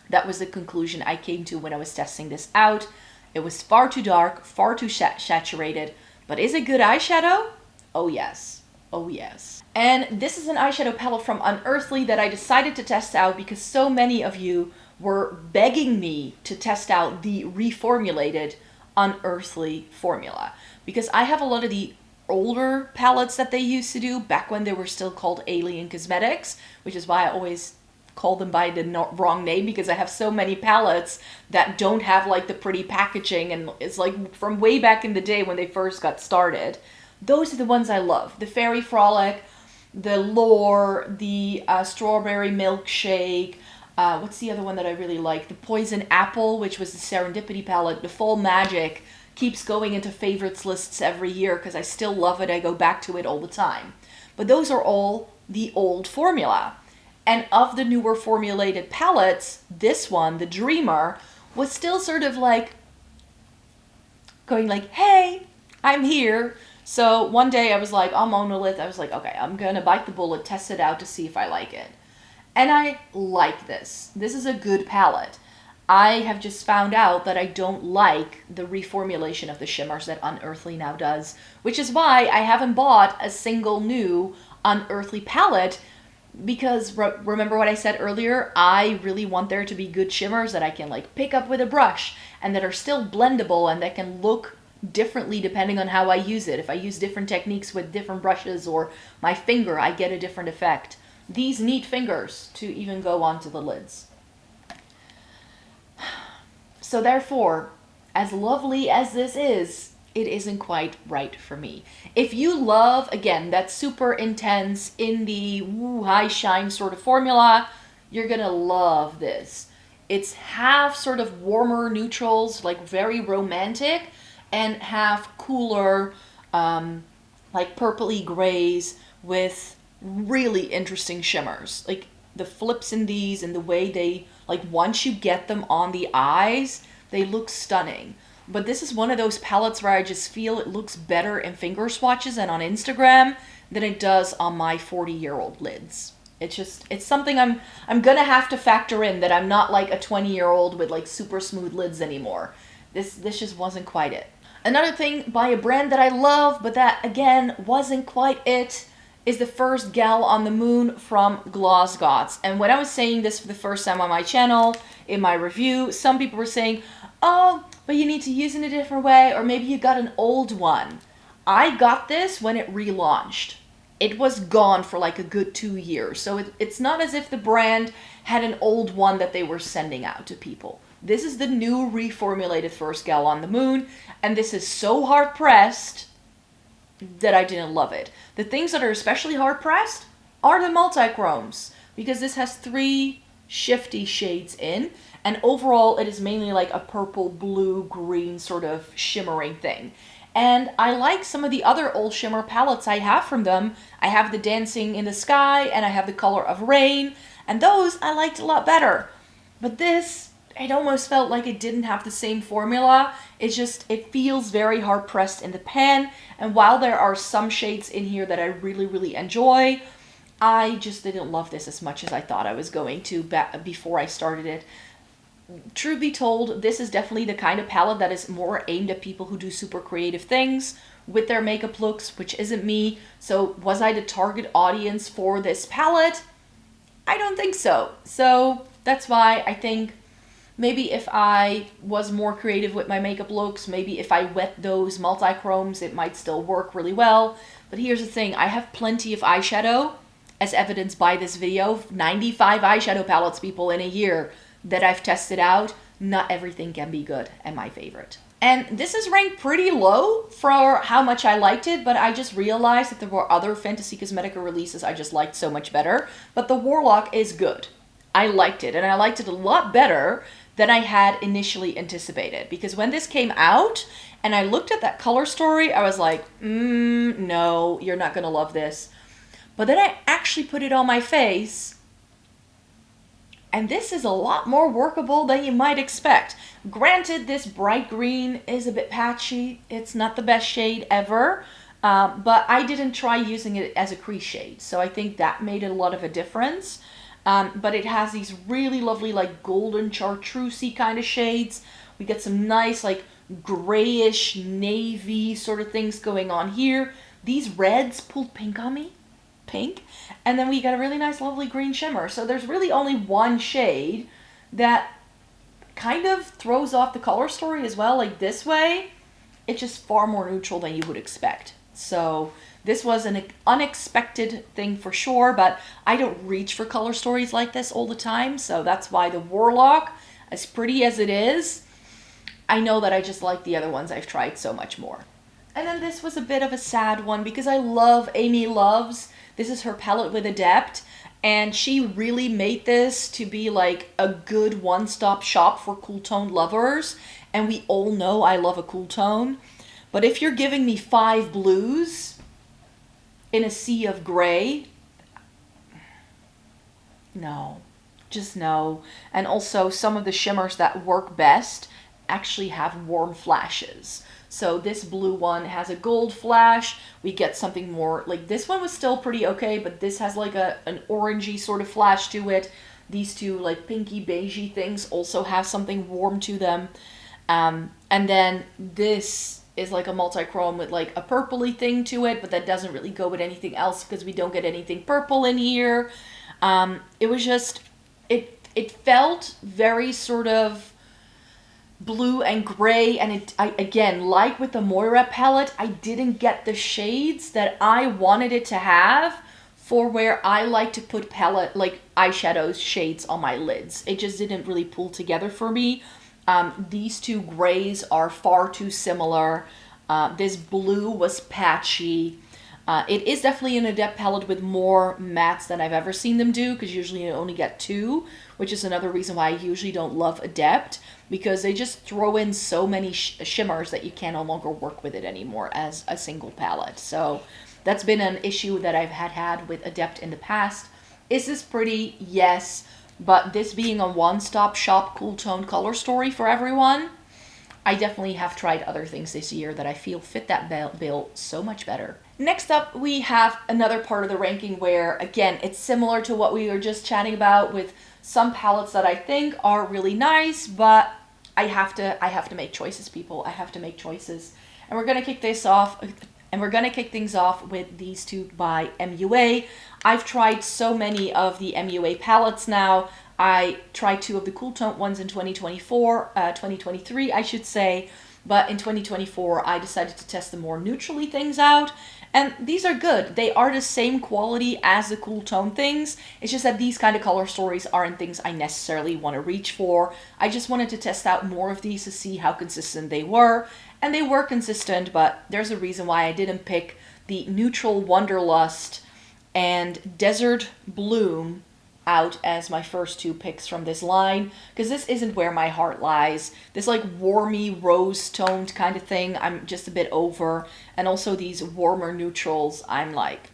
That was the conclusion I came to when I was testing this out. It was far too dark, far too saturated, but is it good eyeshadow? Oh yes. Oh yes. And this is an eyeshadow palette from Unearthly that I decided to test out because so many of you were begging me to test out the reformulated Unearthly formula. Because I have a lot of the older palettes that they used to do back when they were still called Alien Cosmetics, which is why I always call them by the wrong name, because I have so many palettes that don't have like the pretty packaging, and it's like from way back in the day when they first got started. Those are the ones I love. The Fairy Frolic, the Lore, the Strawberry Milkshake, what's the other one that I really like? The Poison Apple, which was the Serendipity palette. The Fall Magic keeps going into favorites lists every year because I still love it. I go back to it all the time. But those are all the old formula. And of the newer formulated palettes, this one, the Dreamer, was still sort of like going like, hey, I'm here. So one day I was like, on Monolith, I was like, okay, I'm going to bite the bullet, test it out to see if I like it. And I like this. This is a good palette. I have just found out that I don't like the reformulation of the shimmers that Unearthly now does, which is why I haven't bought a single new Unearthly palette, because remember what I said earlier? I really want there to be good shimmers that I can like pick up with a brush and that are still blendable and that can look differently depending on how I use it. If I use different techniques with different brushes or my finger, I get a different effect. These need fingers to even go onto the lids. So therefore, as lovely as this is, it isn't quite right for me. If you love, again, that super intense, indie, woo, high shine sort of formula, you're gonna love this. It's half sort of warmer neutrals, like very romantic, and half cooler, like purpley grays with really interesting shimmers. Like the flips in these and the way they, like once you get them on the eyes, they look stunning. But this is one of those palettes where I just feel it looks better in finger swatches and on Instagram than it does on my 40-year-old lids. It's something I'm gonna have to factor in, that I'm not like a 20-year-old with like super smooth lids anymore. This just wasn't quite it. Another thing by a brand that I love, but that again wasn't quite it, is the first Gal on the Moon from Gloss Gods. And when I was saying this for the first time on my channel, in my review, some people were saying, oh, but you need to use it in a different way, or maybe you got an old one. I got this when it relaunched. It was gone for like a good 2 years. So it's not as if the brand had an old one that they were sending out to people. This is the new reformulated first Gal on the Moon, and this is so hard pressed that I didn't love it. The things that are especially hard pressed are the multi-chromes, because this has 3 shifty shades in, and overall it is mainly like a purple, blue, green sort of shimmering thing. And I like some of the other old shimmer palettes I have from them. I have the Dancing in the Sky, and I have the Color of Rain, and those I liked a lot better. But this, it almost felt like it didn't have the same formula. It feels very hard pressed in the pan. And while there are some shades in here that I really, really enjoy, I just didn't love this as much as I thought I was going to before I started it. Truth be told, this is definitely the kind of palette that is more aimed at people who do super creative things with their makeup looks, which isn't me. So was I the target audience for this palette? I don't think so. So that's why I think maybe if I was more creative with my makeup looks, maybe if I wet those multi-chromes, it might still work really well. But here's the thing, I have plenty of eyeshadow, as evidenced by this video, 95 eyeshadow palettes, people, in a year that I've tested out. Not everything can be good and my favorite. And this is ranked pretty low for how much I liked it, but I just realized that there were other Fantasy Cosmetica releases I just liked so much better. But the Warlock is good. I liked it, and I liked it a lot better than I had initially anticipated. Because when this came out, and I looked at that color story, I was like, no, you're not gonna love this. But then I actually put it on my face, and this is a lot more workable than you might expect. Granted, this bright green is a bit patchy. It's not the best shade ever, but I didn't try using it as a crease shade. So I think that made a lot of a difference. But it has these really lovely like golden chartreusey kind of shades. We get some nice like grayish navy sort of things going on here. These reds pulled pink on me. Pink. And then we got a really nice lovely green shimmer. So there's really only one shade that kind of throws off the color story as well. Like this way, it's just far more neutral than you would expect. So this was an unexpected thing for sure, but I don't reach for color stories like this all the time. So that's why the Warlock, as pretty as it is, I know that I just like the other ones I've tried so much more. And then this was a bit of a sad one because I love Amy Loves. This is her palette with Adept, and she really made this to be like a good one-stop shop for cool tone lovers. And we all know I love a cool tone. But if you're giving me 5 blues in a sea of gray, no, just no. And also some of the shimmers that work best actually have warm flashes. So this blue one has a gold flash. We get something more, like this one was still pretty okay, but this has like an orangey sort of flash to it. These two like pinky beigey things also have something warm to them. And then this is like a multi-chrome with like a purpley thing to it, but that doesn't really go with anything else because we don't get anything purple in here. It was just, it felt very sort of blue and gray, and again, like with the Moira palette, I didn't get the shades that I wanted it to have for where I like to put palette, like eyeshadow shades on my lids. It just didn't really pull together for me. These two grays are far too similar. This blue was patchy. It is definitely an Adept palette with more mattes than I've ever seen them do, because usually you only get 2, which is another reason why I usually don't love Adept, because they just throw in so many shimmers that you can no longer work with it anymore as a single palette. So that's been an issue that I've had with Adept in the past. Is this pretty? Yes. But this being a one-stop shop cool tone color story for everyone, I definitely have tried other things this year that I feel fit that bill so much better. Next up, we have another part of the ranking where, again, it's similar to what we were just chatting about with some palettes that I think are really nice, but I have to make choices, people. I have to make choices. And we're gonna kick this off, and we're gonna kick things off with these two by MUA. I've tried so many of the MUA palettes now. I tried 2 of the cool tone ones in 2023, I should say. But in 2024, I decided to test the more neutrally things out. And these are good. They are the same quality as the cool tone things. It's just that these kind of color stories aren't things I necessarily want to reach for. I just wanted to test out more of these to see how consistent they were. And they were consistent, but there's a reason why I didn't pick the Neutral Wanderlust and Desert Bloom out as my first 2 picks from this line, because this isn't where my heart lies. This like warmy rose toned kind of thing I'm just a bit over, and also these warmer neutrals I'm like,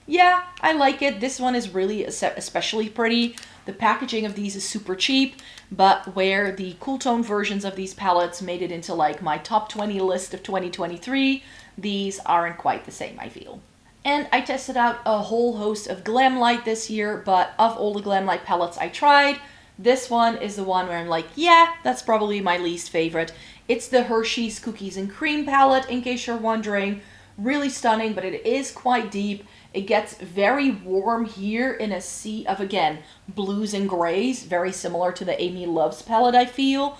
yeah, I like it. This one is really especially pretty. The packaging of these is super cheap, but where the cool tone versions of these palettes made it into like my top 20 list of 2023, these aren't quite the same, I feel. And I tested out a whole host of Glam Light this year, but of all the Glam Light palettes I tried, this one is the one where I'm like, yeah, that's probably my least favorite. It's the Hershey's Cookies and Cream palette, in case you're wondering. Really stunning, but it is quite deep. It gets very warm here in a sea of, again, blues and grays, very similar to the Amy Loves palette, I feel.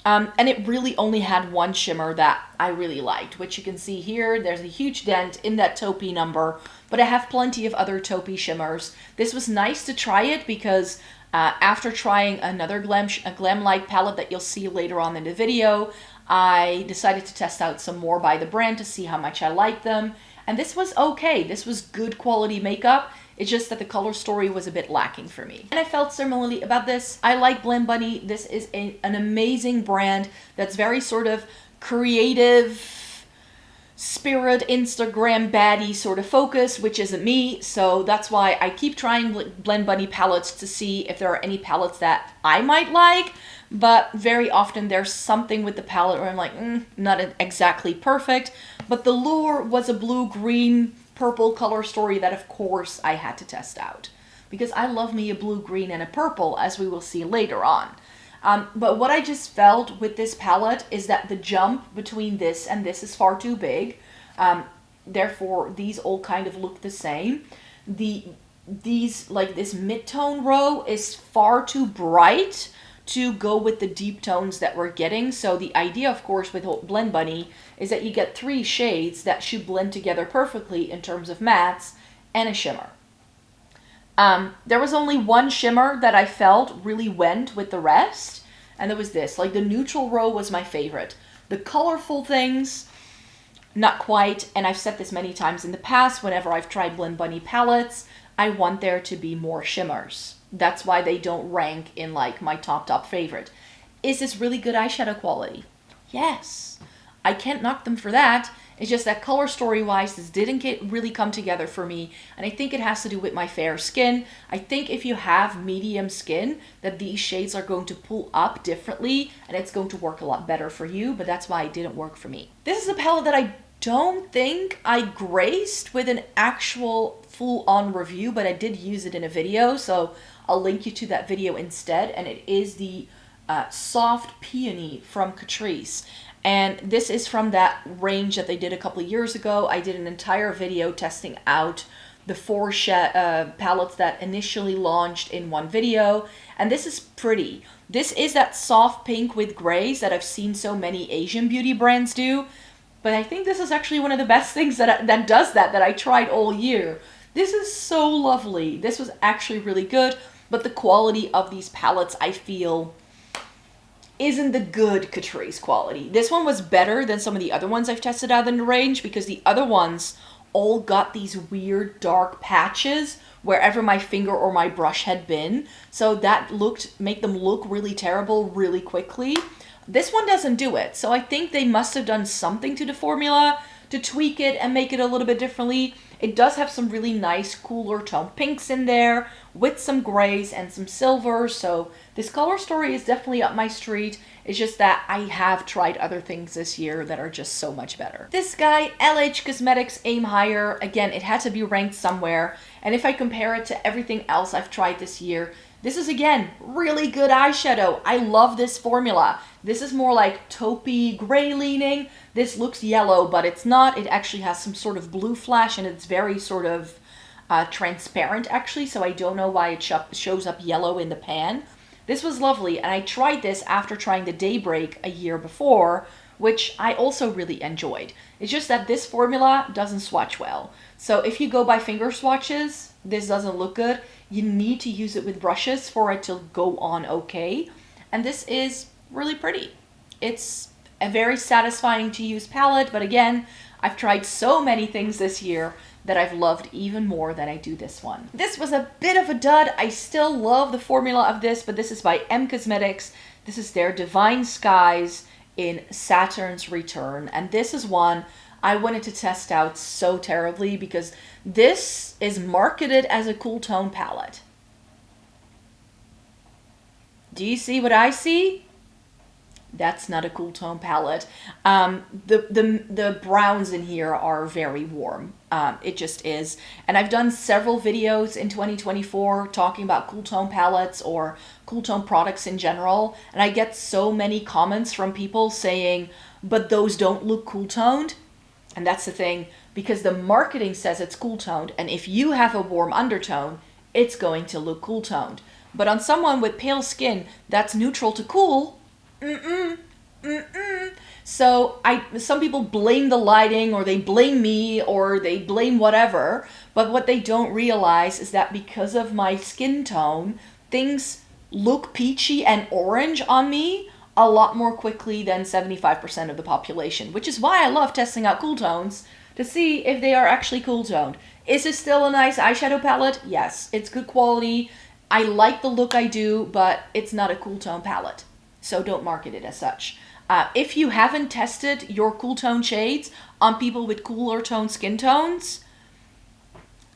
And it really only had one shimmer that I really liked, which you can see here. There's a huge dent in that taupey number, but I have plenty of other taupey shimmers. This was nice to try it because after trying another Glam Light palette that you'll see later on in the video, I decided to test out some more by the brand to see how much I like them. And this was okay. This was good quality makeup. It's just that the color story was a bit lacking for me. And I felt similarly about this. I like Blend Bunny. This is an amazing brand that's very sort of creative, spirit, Instagram baddie sort of focus, which isn't me. So that's why I keep trying Blend Bunny palettes to see if there are any palettes that I might like. But very often there's something with the palette where I'm like, not exactly perfect. But the lure was a blue-green purple color story that of course I had to test out, because I love me a blue, green, and a purple, as we will see later on. But what I just felt with this palette is that the jump between this and this is far too big. Therefore, these all kind of look the same. These like this mid-tone row is far too bright to go with the deep tones that we're getting. So the idea, of course, with Blend Bunny is that you get 3 shades that should blend together perfectly in terms of mattes and a shimmer. There was only one shimmer that I felt really went with the rest, and it was this. Like the neutral row was my favorite. The colorful things, not quite, and I've said this many times in the past whenever I've tried Blend Bunny palettes, I want there to be more shimmers. That's why they don't rank in like my top favorite. Is this really good eyeshadow quality? Yes. I can't knock them for that. It's just that color story wise, this didn't really come together for me. And I think it has to do with my fair skin. I think if you have medium skin, that these shades are going to pull up differently and it's going to work a lot better for you. But that's why it didn't work for me. This is a palette that I don't think I graced with an actual full-on review, but I did use it in a video. So I'll link you to that video instead. And it is the Soft Peony from Catrice. And this is from that range that they did a couple of years ago. I did an entire video testing out the 4 palettes that initially launched in one video. And this is pretty. This is that soft pink with grays that I've seen so many Asian beauty brands do. But I think this is actually one of the best things that does that I tried all year. This is so lovely. This was actually really good. But the quality of these palettes, I feel, isn't the good Catrice quality. This one was better than some of the other ones I've tested out in the range, because the other ones all got these weird dark patches wherever my finger or my brush had been. So that made them look really terrible really quickly. This one doesn't do it. So I think they must have done something to the formula to tweak it and make it a little bit differently. It does have some really nice cooler tone pinks in there with some grays and some silvers. So this color story is definitely up my street. It's just that I have tried other things this year that are just so much better. This guy, LH Cosmetics Aim Higher. Again, it had to be ranked somewhere. And if I compare it to everything else I've tried this year, This is, again, really good eyeshadow. I love this formula. This is more like taupey gray leaning. This looks yellow, but it's not. It actually has some sort of blue flash, and it's very sort of transparent, actually, so I don't know why it shows up yellow in the pan. This was lovely, and I tried this after trying the Daybreak a year before, which I also really enjoyed. It's just that this formula doesn't swatch well. So if you go by finger swatches, this doesn't look good. You need to use it with brushes for it to go on okay. And this is really pretty. It's a very satisfying to use palette, but again, I've tried so many things this year that I've loved even more than I do this one. This was a bit of a dud. I still love the formula of this, but this is by M Cosmetics. This is their Divine Skies in Saturn's Return, and this is one I wanted to test out so terribly because this is marketed as a cool tone palette. Do you see what I see? That's not a cool tone palette. The browns in here are very warm. It just is. And I've done several videos in 2024 talking about cool tone palettes or cool tone products in general. And I get so many comments from people saying, but those don't look cool toned. And that's the thing, because the marketing says it's cool toned. And if you have a warm undertone, it's going to look cool toned. But on someone with pale skin that's neutral to cool, So some people blame the lighting, or they blame me, or they blame whatever. But what they don't realize is that because of my skin tone, things look peachy and orange on me a lot more quickly than 75% of the population. Which is why I love testing out cool tones to see if they are actually cool toned. Is this still a nice eyeshadow palette? Yes, it's good quality. I like the look I do, but it's not a cool tone palette. So don't market it as such. If you haven't tested your cool tone shades on people with cooler tone skin tones,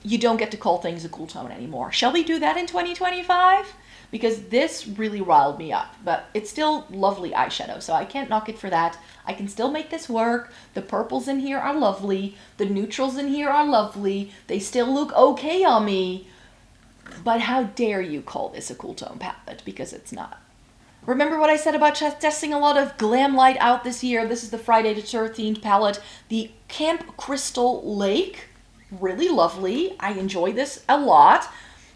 you don't get to call things a cool tone anymore. Shall we do that in 2025? Because this really riled me up, but it's still lovely eyeshadow, so I can't knock it for that. I can still make this work. The purples in here are lovely. The neutrals in here are lovely. They still look okay on me. But how dare you call this a cool tone palette, because it's not. Remember what I said about testing a lot of glam light out this year? This is the Friday the 13th palette. The Camp Crystal Lake. Really lovely. I enjoy this a lot.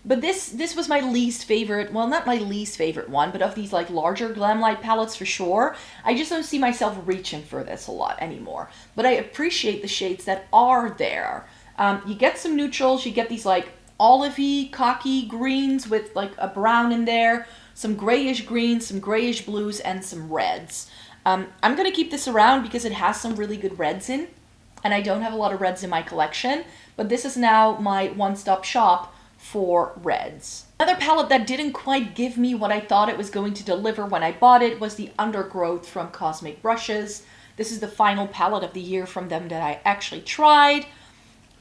But this was my least favorite. Well, not my least favorite one, but of these like larger glam light palettes for sure. I just don't see myself reaching for this a lot anymore. But I appreciate the shades that are there. You get some neutrals. You get these like olivey, cocky greens with like a brown in there. Some grayish greens, some grayish blues, and some reds. I'm going to keep this around because it has some really good reds in. And I don't have a lot of reds in my collection. But this is now my one-stop shop for reds. Another palette that didn't quite give me what I thought it was going to deliver when I bought it was the Undergrowth from Cosmic Brushes. This is the final palette of the year from them that I actually tried.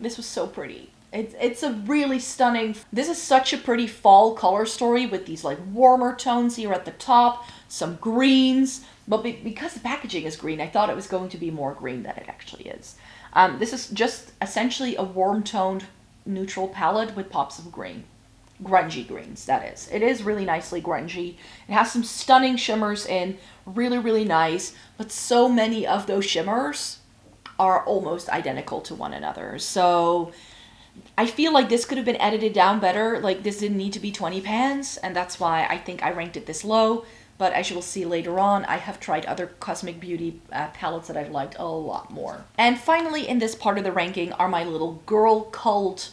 This was so pretty. It's a really stunning, this is such a pretty fall color story with these like warmer tones here at the top, some greens, but because the packaging is green, I thought it was going to be more green than it actually is. This is just essentially a warm toned neutral palette with pops of green. Grungy greens, that is. It is really nicely grungy. It has some stunning shimmers in, really, really nice, but so many of those shimmers are almost identical to one another. So I feel like this could have been edited down better. Like, this didn't need to be 20 pans, and that's why I think I ranked it this low. But as you will see later on, I have tried other Cosmic Beauty palettes that I've liked a lot more. And finally, in this part of the ranking are my little girl cult.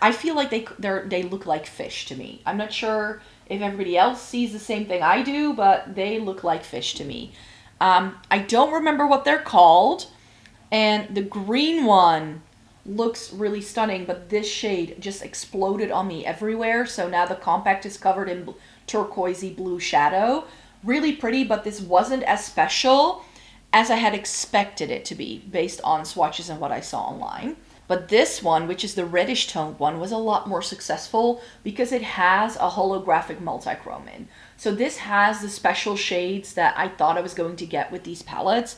I feel like they look like fish to me. I'm not sure if everybody else sees the same thing I do, but they look like fish to me. I don't remember what they're called, and the green one looks really stunning, but this shade just exploded on me everywhere. So now the compact is covered in turquoisey blue shadow. Really pretty, but this wasn't as special as I had expected it to be based on swatches and what I saw online. But this one, which is the reddish toned one, was a lot more successful because it has a holographic multichrome in. So this has the special shades that I thought I was going to get with these palettes.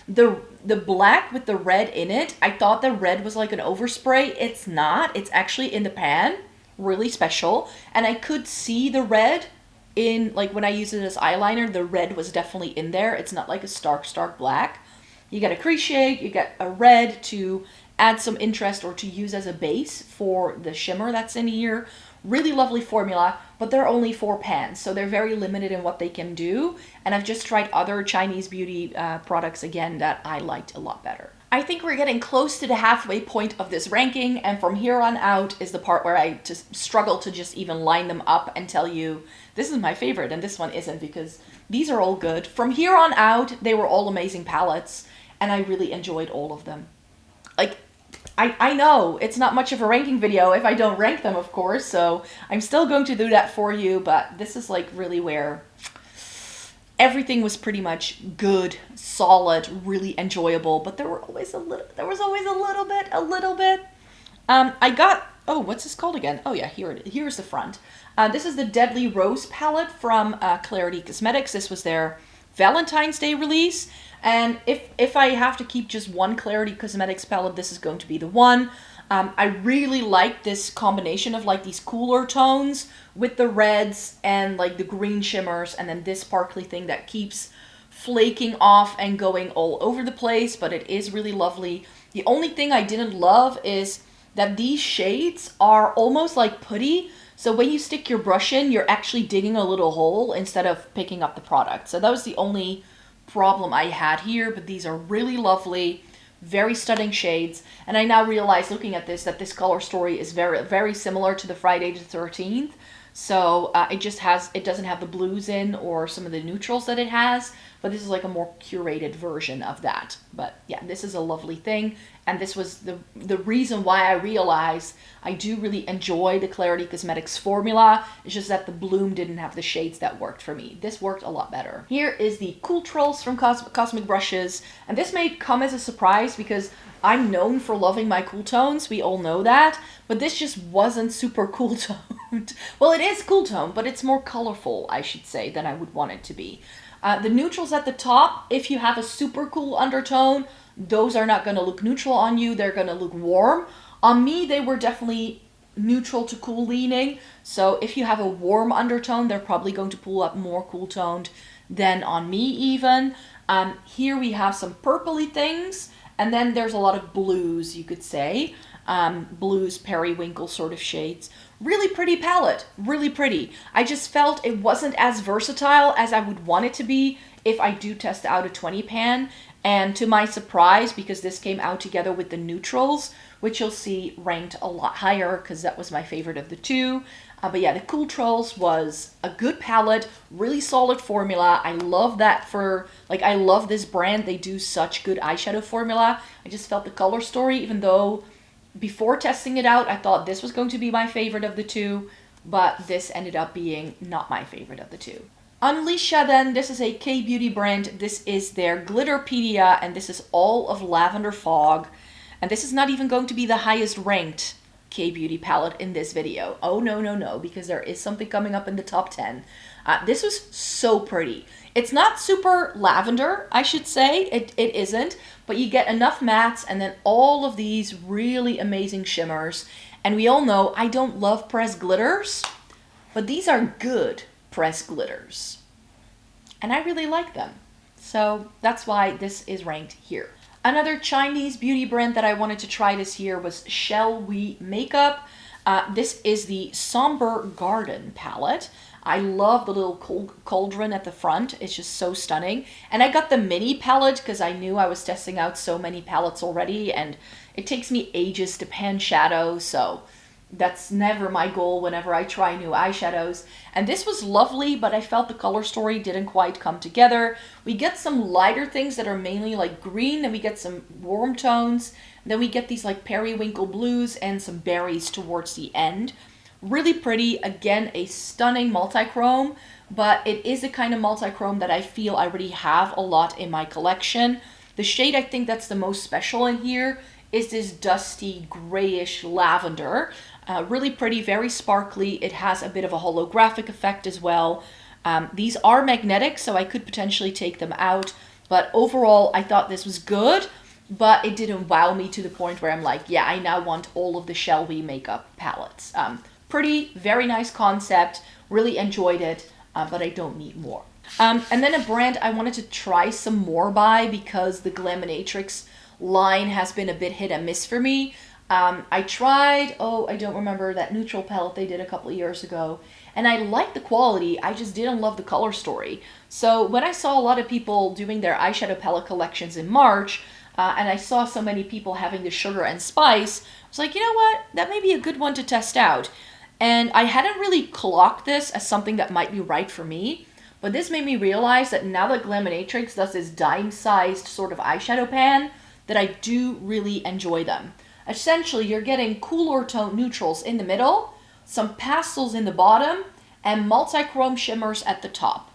The black with the red in it, I thought the red was like an overspray. It's not. It's actually in the pan, really special. And I could see the red in, like when I use it as eyeliner, the red was definitely in there. It's not like a stark black. You get a crease shade, you get a red to add some interest or to use as a base for the shimmer that's in here. Really lovely formula, but they're only 4 pans, so they're very limited in what they can do. And I've just tried other Chinese beauty products again that I liked a lot better. I think we're getting close to the halfway point of this ranking, and from here on out is the part where I just struggle to just even line them up and tell you this is my favorite and this one isn't, because these are all good. From here on out, they were all amazing palettes, and I really enjoyed all of them. Like, I know it's not much of a ranking video if I don't rank them, of course, so I'm still going to do that for you, but this is like really where everything was pretty much good, solid, really enjoyable, but there was always a little bit. I got, oh, what's this called again? Oh yeah, here's the front. This is the Deadly Rose palette from Clarity Cosmetics. This was their Valentine's Day release. And if I have to keep just one Clarity Cosmetics palette, this is going to be the one. I really like this combination of like these cooler tones with the reds and like the green shimmers, and then this sparkly thing that keeps flaking off and going all over the place, but it is really lovely. The only thing I didn't love is that these shades are almost like putty. So when you stick your brush in, you're actually digging a little hole instead of picking up the product. So that was the only problem I had here, but these are really lovely, very stunning shades. And I now realize, looking at this, that this color story is very similar to the Friday the 13th. So it doesn't have the blues in or some of the neutrals that it has, but this is like a more curated version of that. But yeah, this is a lovely thing. And this was the reason why I realized I do really enjoy the Clarity Cosmetics formula. It's just that the bloom didn't have the shades that worked for me. This worked a lot better. Here is the Cool Trolls from Cosmic Brushes. And this may come as a surprise because I'm known for loving my cool tones. We all know that. But this just wasn't super cool toned. Well, it is cool toned, but it's more colorful, I should say, than I would want it to be. The neutrals at the top, if you have a super cool undertone, those are not going to look neutral on you. They're going to look warm. On me, they were definitely neutral to cool leaning. So if you have a warm undertone, they're probably going to pull up more cool toned than on me even. Here we have some purpley things. And then there's a lot of blues, you could say. Blues, periwinkle sort of shades. Really pretty palette. Really pretty. I just felt it wasn't as versatile as I would want it to be if I do test out a 20 pan. And to my surprise, because this came out together with the neutrals, which you'll see ranked a lot higher because that was my favorite of the two. But yeah, the Cool Trolls was a good palette, really solid formula. I love that I love this brand. They do such good eyeshadow formula. I just felt the color story, even though before testing it out, I thought this was going to be my favorite of the two, but this ended up being not my favorite of the two. Unleasha then, this is a K-beauty brand. This is their Glitterpedia, and this is all of Lavender Fog. And this is not even going to be the highest ranked K-beauty palette in this video. Oh, no, because there is something coming up in the top 10. This was so pretty. It's not super lavender, I should say. It isn't, but you get enough mattes and then all of these really amazing shimmers. And we all know I don't love pressed glitters, but these are good pressed glitters. And I really like them. So that's why this is ranked here. Another Chinese beauty brand that I wanted to try this year was Shall We Makeup. This is the Somber Garden palette. I love the little cauldron at the front. It's just so stunning. And I got the mini palette because I knew I was testing out so many palettes already, and it takes me ages to pan shadow, so that's never my goal whenever I try new eyeshadows. And this was lovely, but I felt the color story didn't quite come together. We get some lighter things that are mainly like green, and we get some warm tones. Then we get these like periwinkle blues and some berries towards the end. Really pretty. Again, a stunning multi-chrome, but it is a kind of multi-chrome that I feel I already have a lot in my collection. The shade I think that's the most special in here is this dusty grayish lavender. Really pretty, very sparkly. It has a bit of a holographic effect as well. These are magnetic, so I could potentially take them out. But overall, I thought this was good, but it didn't wow me to the point where I'm like, yeah, I now want all of the Shall We Makeup palettes. pretty, very nice concept, really enjoyed it, but I don't need more. And then a brand I wanted to try some more by because the Glaminatrix line has been a bit hit and miss for me. I tried, I don't remember, that neutral palette they did a couple of years ago, and I liked the quality, I just didn't love the color story. So when I saw a lot of people doing their eyeshadow palette collections in March, and I saw so many people having the sugar and spice, I was like, you know what, that may be a good one to test out. And I hadn't really clocked this as something that might be right for me, but this made me realize that now that Glaminatrix does this dime-sized sort of eyeshadow pan, that I do really enjoy them. Essentially, you're getting cooler tone neutrals in the middle, some pastels in the bottom, and multi-chrome shimmers at the top.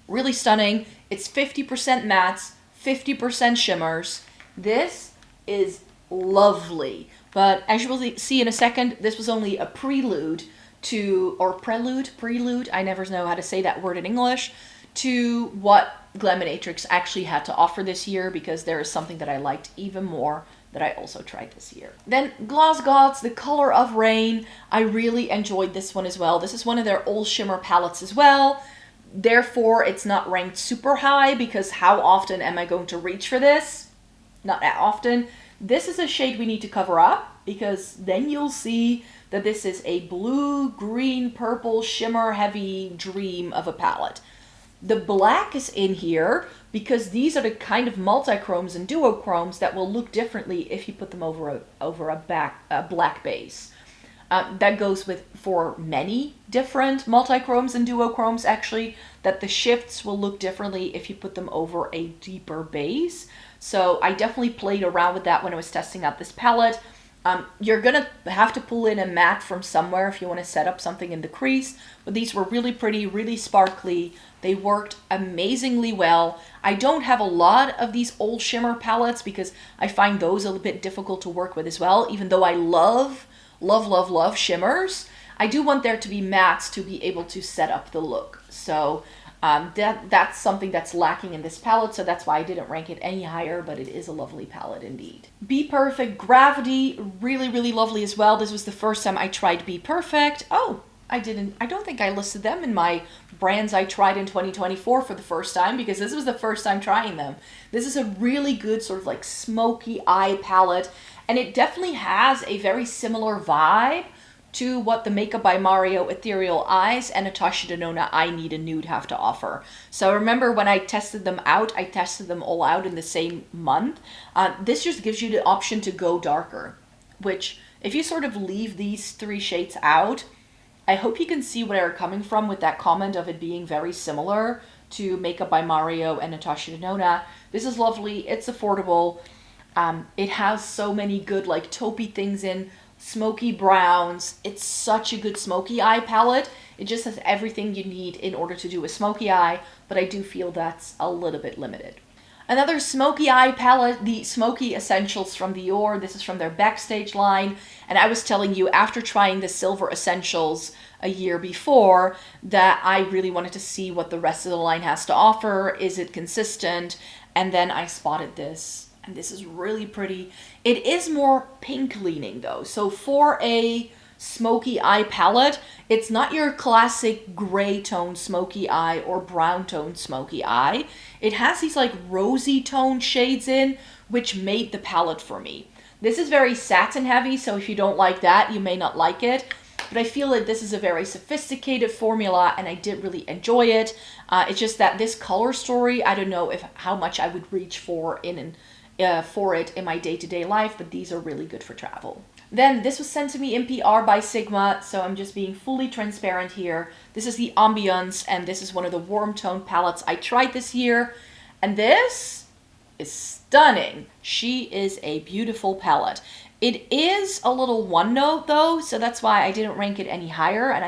Really stunning. It's 50% mattes, 50% shimmers. This is lovely. But as you will see in a second, this was only a prelude, I never know how to say that word in English, to what Glaminatrix actually had to offer this year, because there is something that I liked even more that I also tried this year. Then Gloss Gods, The Color of Rain. I really enjoyed this one as well. This is one of their old shimmer palettes as well. Therefore, it's not ranked super high because how often am I going to reach for this? Not that often. This is a shade we need to cover up because then you'll see that this is a blue, green, purple, shimmer heavy dream of a palette. The black is in here because these are the kind of multi-chromes and duochromes that will look differently if you put them over a black base. That goes for many different multi-chromes and duochromes actually, that the shifts will look differently if you put them over a deeper base. So I definitely played around with that when I was testing out this palette. You're gonna have to pull in a matte from somewhere if you want to set up something in the crease, but these were really pretty, really sparkly. They worked amazingly well. I don't have a lot of these old shimmer palettes because I find those a little bit difficult to work with as well, even though I love shimmers. I do want there to be mattes to be able to set up the look. So that's something that's lacking in this palette, so that's why I didn't rank it any higher, but it is a lovely palette indeed. Be Perfect Gravity, really, really lovely as well. This was the first time I tried Be Perfect. I don't think I listed them in my brands I tried in 2024 for the first time because this was the first time trying them. This is a really good sort of like smoky eye palette, and it definitely has a very similar vibe to what the Makeup by Mario Ethereal Eyes and Natasha Denona I Need a Nude have to offer. So remember when I tested them out, I tested them all out in the same month. This just gives you the option to go darker, which if you sort of leave these three shades out, I hope you can see where I'm coming from with that comment of it being very similar to Makeup by Mario and Natasha Denona. This is lovely, it's affordable. It has so many good like taupey things in, smoky browns. It's such a good smoky eye palette. It just has everything you need in order to do a smoky eye, but I do feel that's a little bit limited. Another smoky eye palette, the Smoky Essentials from Dior. This is from their Backstage line, and I was telling you after trying the Silver Essentials a year before that I really wanted to see what the rest of the line has to offer. Is it consistent? And then I spotted this. And this is really pretty. It is more pink leaning though. So for a smoky eye palette, it's not your classic gray tone smoky eye or brown tone smoky eye. It has these like rosy tone shades in, which made the palette for me. This is very satin heavy, so if you don't like that, you may not like it. But I feel like this is a very sophisticated formula and I did really enjoy it. It's just that this color story, I don't know how much I would reach for for it in my day-to-day life, but these are really good for travel. Then this was sent to me in PR by Sigma, so I'm just being fully transparent here. This is the Ambiance, and this is one of the warm tone palettes I tried this year, and this is stunning. She is a beautiful palette. It is a little one note though, so that's why I didn't rank it any higher, and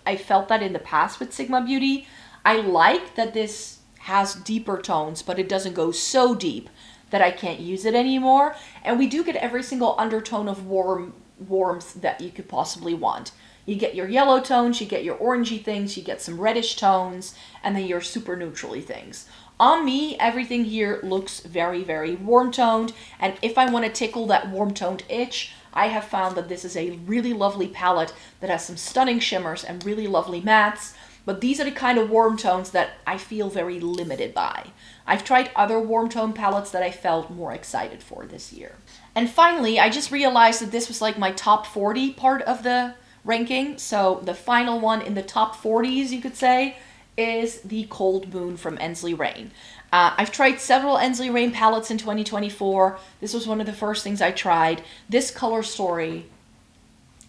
I felt that in the past with Sigma Beauty. I like that this has deeper tones, but it doesn't go so deep that I can't use it anymore. And we do get every single undertone of warmth that you could possibly want. You get your yellow tones, you get your orangey things, you get some reddish tones, and then your super neutrally things. On me, everything here looks very, very warm toned. And if I want to tickle that warm toned itch, I have found that this is a really lovely palette that has some stunning shimmers and really lovely mattes. But these are the kind of warm tones that I feel very limited by. I've tried other warm tone palettes that I felt more excited for this year. And finally, I just realized that this was like my top 40 part of the ranking. So the final one in the top 40s, you could say, is the Cold Moon from Ensley Rain. I've tried several Ensley Rain palettes in 2024. This was one of the first things I tried. This color story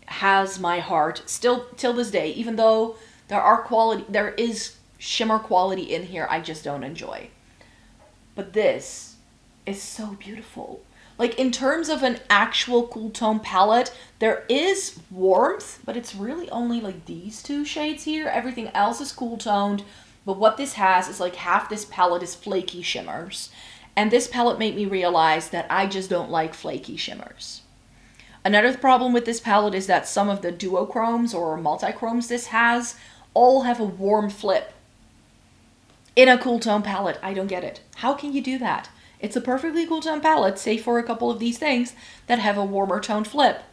has my heart still till this day, even though there is shimmer quality in here I just don't enjoy. But this is so beautiful. Like, in terms of an actual cool tone palette, there is warmth, but it's really only like these two shades here. Everything else is cool toned. But what this has is like half this palette is flaky shimmers. And this palette made me realize that I just don't like flaky shimmers. Another problem with this palette is that some of the duochromes or multichromes this has all have a warm flip. In a cool tone palette, I don't get it. How can you do that? It's a perfectly cool tone palette, save for a couple of these things that have a warmer tone flip.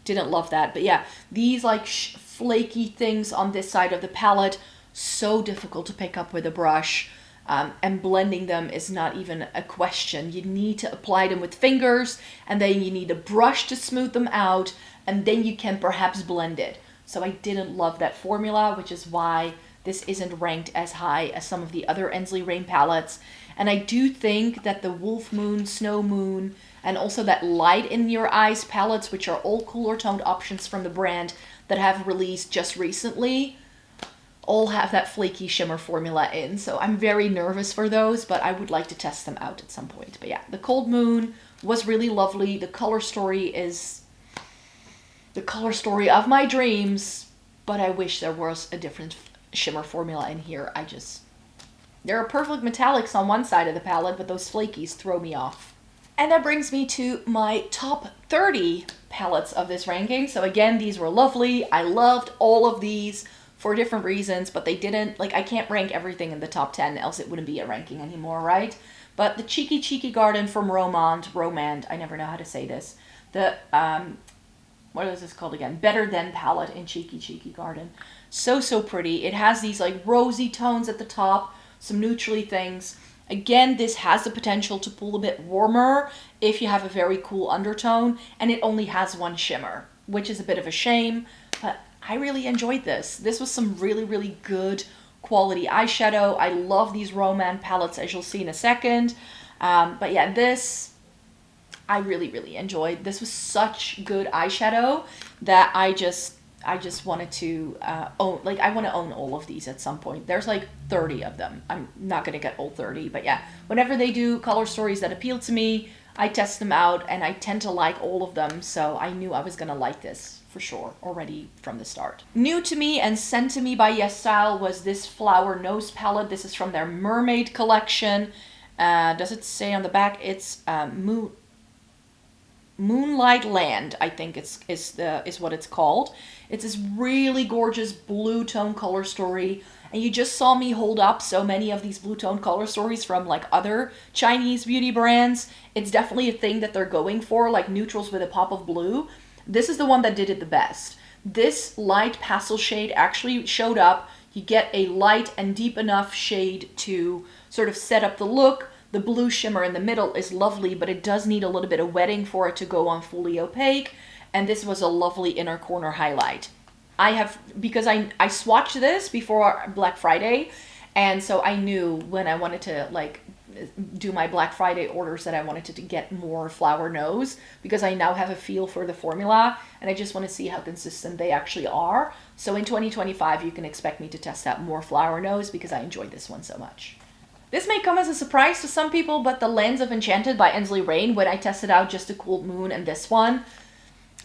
Didn't love that, but yeah, these like flaky things on this side of the palette, so difficult to pick up with a brush, and blending them is not even a question. You need to apply them with fingers, and then you need a brush to smooth them out, and then you can perhaps blend it. So I didn't love that formula, which is why this isn't ranked as high as some of the other Ensley Rain palettes. And I do think that the Wolf Moon, Snow Moon, and also that Light in Your Eyes palettes, which are all cooler toned options from the brand that have released just recently, all have that flaky shimmer formula in. So I'm very nervous for those, but I would like to test them out at some point. But yeah, the Cold Moon was really lovely. The color story is the color story of my dreams, but I wish there was a different shimmer formula in here. There are perfect metallics on one side of the palette, but those flakies throw me off. And that brings me to my top 30 palettes of this ranking. So again, these were lovely. I loved all of these for different reasons, but they didn't, like, I can't rank everything in the top 10, else it wouldn't be a ranking anymore, right? But the Cheeky Garden from Romand, I never know how to say this. The, what is this called again? Better Than palette in Cheeky Garden. So pretty. It has these like rosy tones at the top, some neutrally things. Again, this has the potential to pull a bit warmer if you have a very cool undertone, and it only has one shimmer, which is a bit of a shame, but I really enjoyed this. This was some really good quality eyeshadow. I love these Romand palettes, as you'll see in a second. But yeah, this I really enjoyed. This was such good eyeshadow that I just wanted to own, like, I want to own all of these at some point. There's like 30 of them. I'm not going to get all 30, but yeah, whenever they do color stories that appeal to me, I test them out, and I tend to like all of them, so I knew I was going to like this for sure already from the start. New to me and sent to me by YESSTYLE was this Flower Nose palette. This is from their Mermaid collection. Does it say on the back? It's Moonlight Land, I think is what it's called. It's this really gorgeous blue tone color story, and you just saw me hold up so many of these blue tone color stories from like other Chinese beauty brands. It's definitely a thing that they're going for, like neutrals with a pop of blue. This is the one that did it the best. This light pastel shade actually showed up. You get a light and deep enough shade to sort of set up the look. The blue shimmer in the middle is lovely, but it does need a little bit of wetting for it to go on fully opaque. And this was a lovely inner corner highlight. Because I swatched this before Black Friday, and so I knew when I wanted to like do my Black Friday orders that I wanted to get more Flower Nose, because I now have a feel for the formula, and I just want to see how consistent they actually are. So in 2025, you can expect me to test out more Flower Nose because I enjoyed this one so much. This may come as a surprise to some people, but the Lands of Enchanted by Ensley Rain, when I tested out just the Cold Moon and this one,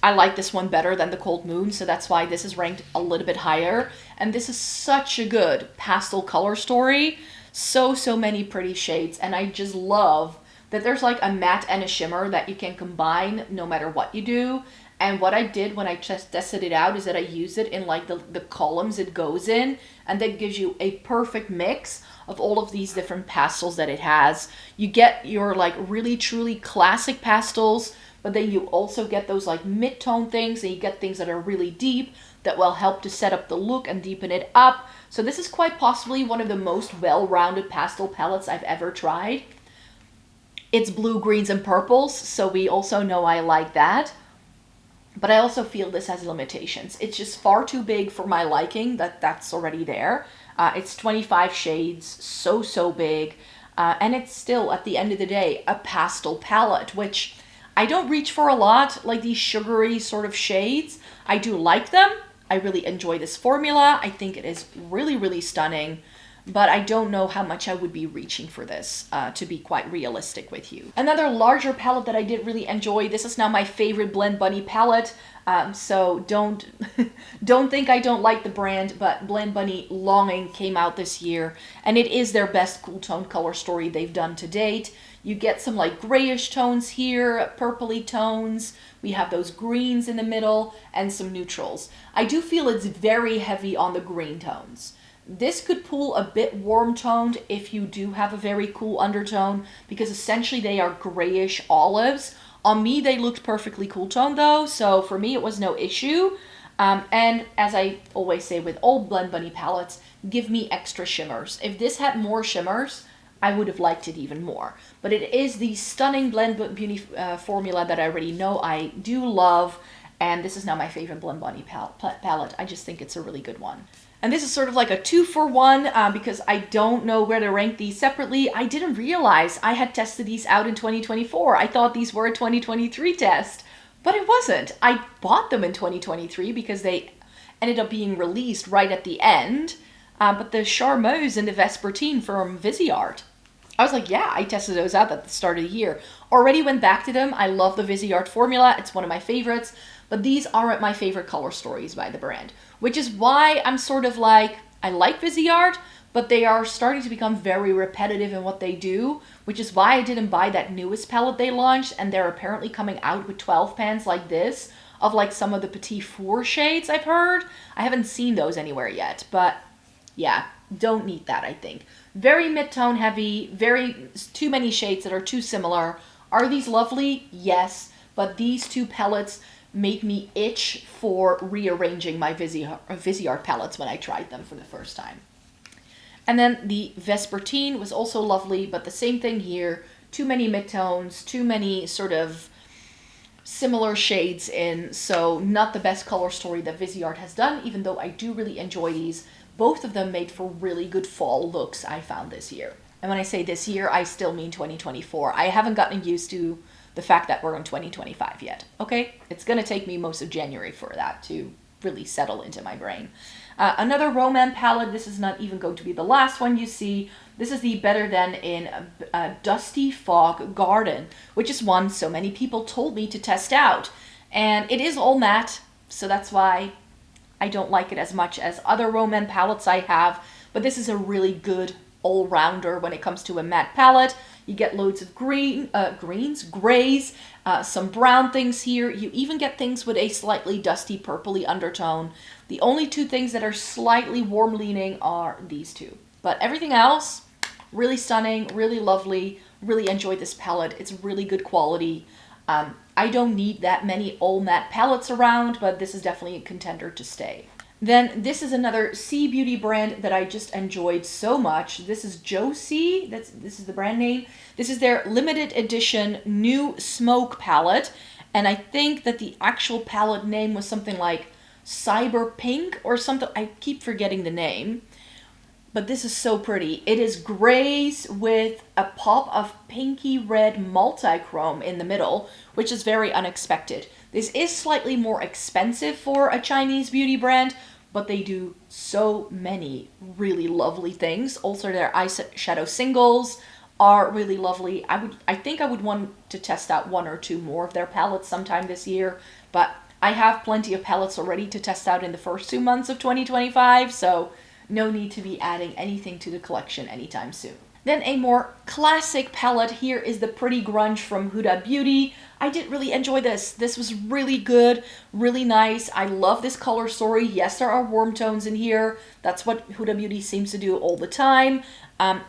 I like this one better than the Cold Moon, so that's why this is ranked a little bit higher. And this is such a good pastel color story. So many pretty shades, and I just love that there's like a matte and a shimmer that you can combine no matter what you do. And what I did when I just tested it out is that I used it in like the columns it goes in, and that gives you a perfect mix of all of these different pastels that it has. You get your like really truly classic pastels but then you also get those like mid-tone things, and you get things that are really deep that will help to set up the look and deepen it up. So this is quite possibly one of the most well-rounded pastel palettes I've ever tried. It's blue, greens, and purples, so we also know I like that. But I also feel this has limitations. It's just far too big for my liking, that's already there. It's 25 shades, so big. And it's still, at the end of the day, a pastel palette, which I don't reach for a lot, like these sugary sort of shades. I do like them. I really enjoy this formula. I think it is really stunning. But I don't know how much I would be reaching for this, to be quite realistic with you. Another larger palette that I did really enjoy, this is now my favorite Blend Bunny palette, so don't think I don't like the brand, but Blend Bunny Longing came out this year, and it is their best cool tone color story they've done to date. You get some like grayish tones here, purpley tones, we have those greens in the middle, and some neutrals. I do feel it's very heavy on the green tones. This could pull a bit warm toned if you do have a very cool undertone, because essentially they are grayish olives. On me, they looked perfectly cool toned though, so for me it was no issue. And as I always say with all Blend Bunny palettes, give me extra shimmers. If this had more shimmers, I would have liked it even more. But it is the stunning Blend Bunny formula that I already know I do love, and this is now my favorite Blend Bunny palette. I just think it's a really good one. And this is sort of like a 2-for-1 because I don't know where to rank these separately. I didn't realize I had tested these out in 2024. I thought these were a 2023 test, but it wasn't. I bought them in 2023 because they ended up being released right at the end. But the Charmeuse and the Vespertine from Viseart, I was like, yeah, I tested those out at the start of the year. Already went back to them. I love the Viseart formula. It's one of my favorites. But these aren't my favorite color stories by the brand, which is why I'm sort of like, I like Viseart, but they are starting to become very repetitive in what they do, which is why I didn't buy that newest palette they launched, and they're apparently coming out with 12 pans like this, of like some of the Petit Four shades I've heard. I haven't seen those anywhere yet, but yeah, don't need that, I think. Very mid-tone heavy, too many shades that are too similar. Are these lovely? Yes, but these two palettes made me itch for rearranging my Viseart palettes when I tried them for the first time. And then the Vespertine was also lovely, but the same thing here. Too many midtones, too many sort of similar shades in, so not the best color story that Viseart has done, even though I do really enjoy these. Both of them made for really good fall looks, I found this year. And when I say this year, I still mean 2024. I haven't gotten used to the fact that we're in 2025 yet, okay? It's gonna take me most of January for that to really settle into my brain. Another Roman palette, this is not even going to be the last one you see. This is the Better Than in Dusty Fog Garden, which is one so many people told me to test out. And it is all matte, so that's why I don't like it as much as other Roman palettes I have, but this is a really good all-rounder when it comes to a matte palette. You get loads of greens, grays, some brown things here. You even get things with a slightly dusty purpley undertone. The only two things that are slightly warm leaning are these two. But everything else, really stunning, really lovely, really enjoyed this palette. It's really good quality. I don't need that many all matte palettes around, but this is definitely a contender to stay. Then this is another Sea Beauty brand that I just enjoyed so much. This is Josie, this is the brand name. This is their limited edition new smoke palette. And I think that the actual palette name was something like Cyber Pink or something. I keep forgetting the name. But this is so pretty. It is grays with a pop of pinky red multi-chrome in the middle, which is very unexpected. This is slightly more expensive for a Chinese beauty brand, but they do so many really lovely things. Also, their eyeshadow singles are really lovely. I think I would want to test out one or two more of their palettes sometime this year, but I have plenty of palettes already to test out in the first 2 months of 2025, so no need to be adding anything to the collection anytime soon. Then a more classic palette here is the Pretty Grunge from Huda Beauty. I did really enjoy this. This was really good, really nice. I love this color story. Yes, there are warm tones in here. That's what Huda Beauty seems to do all the time.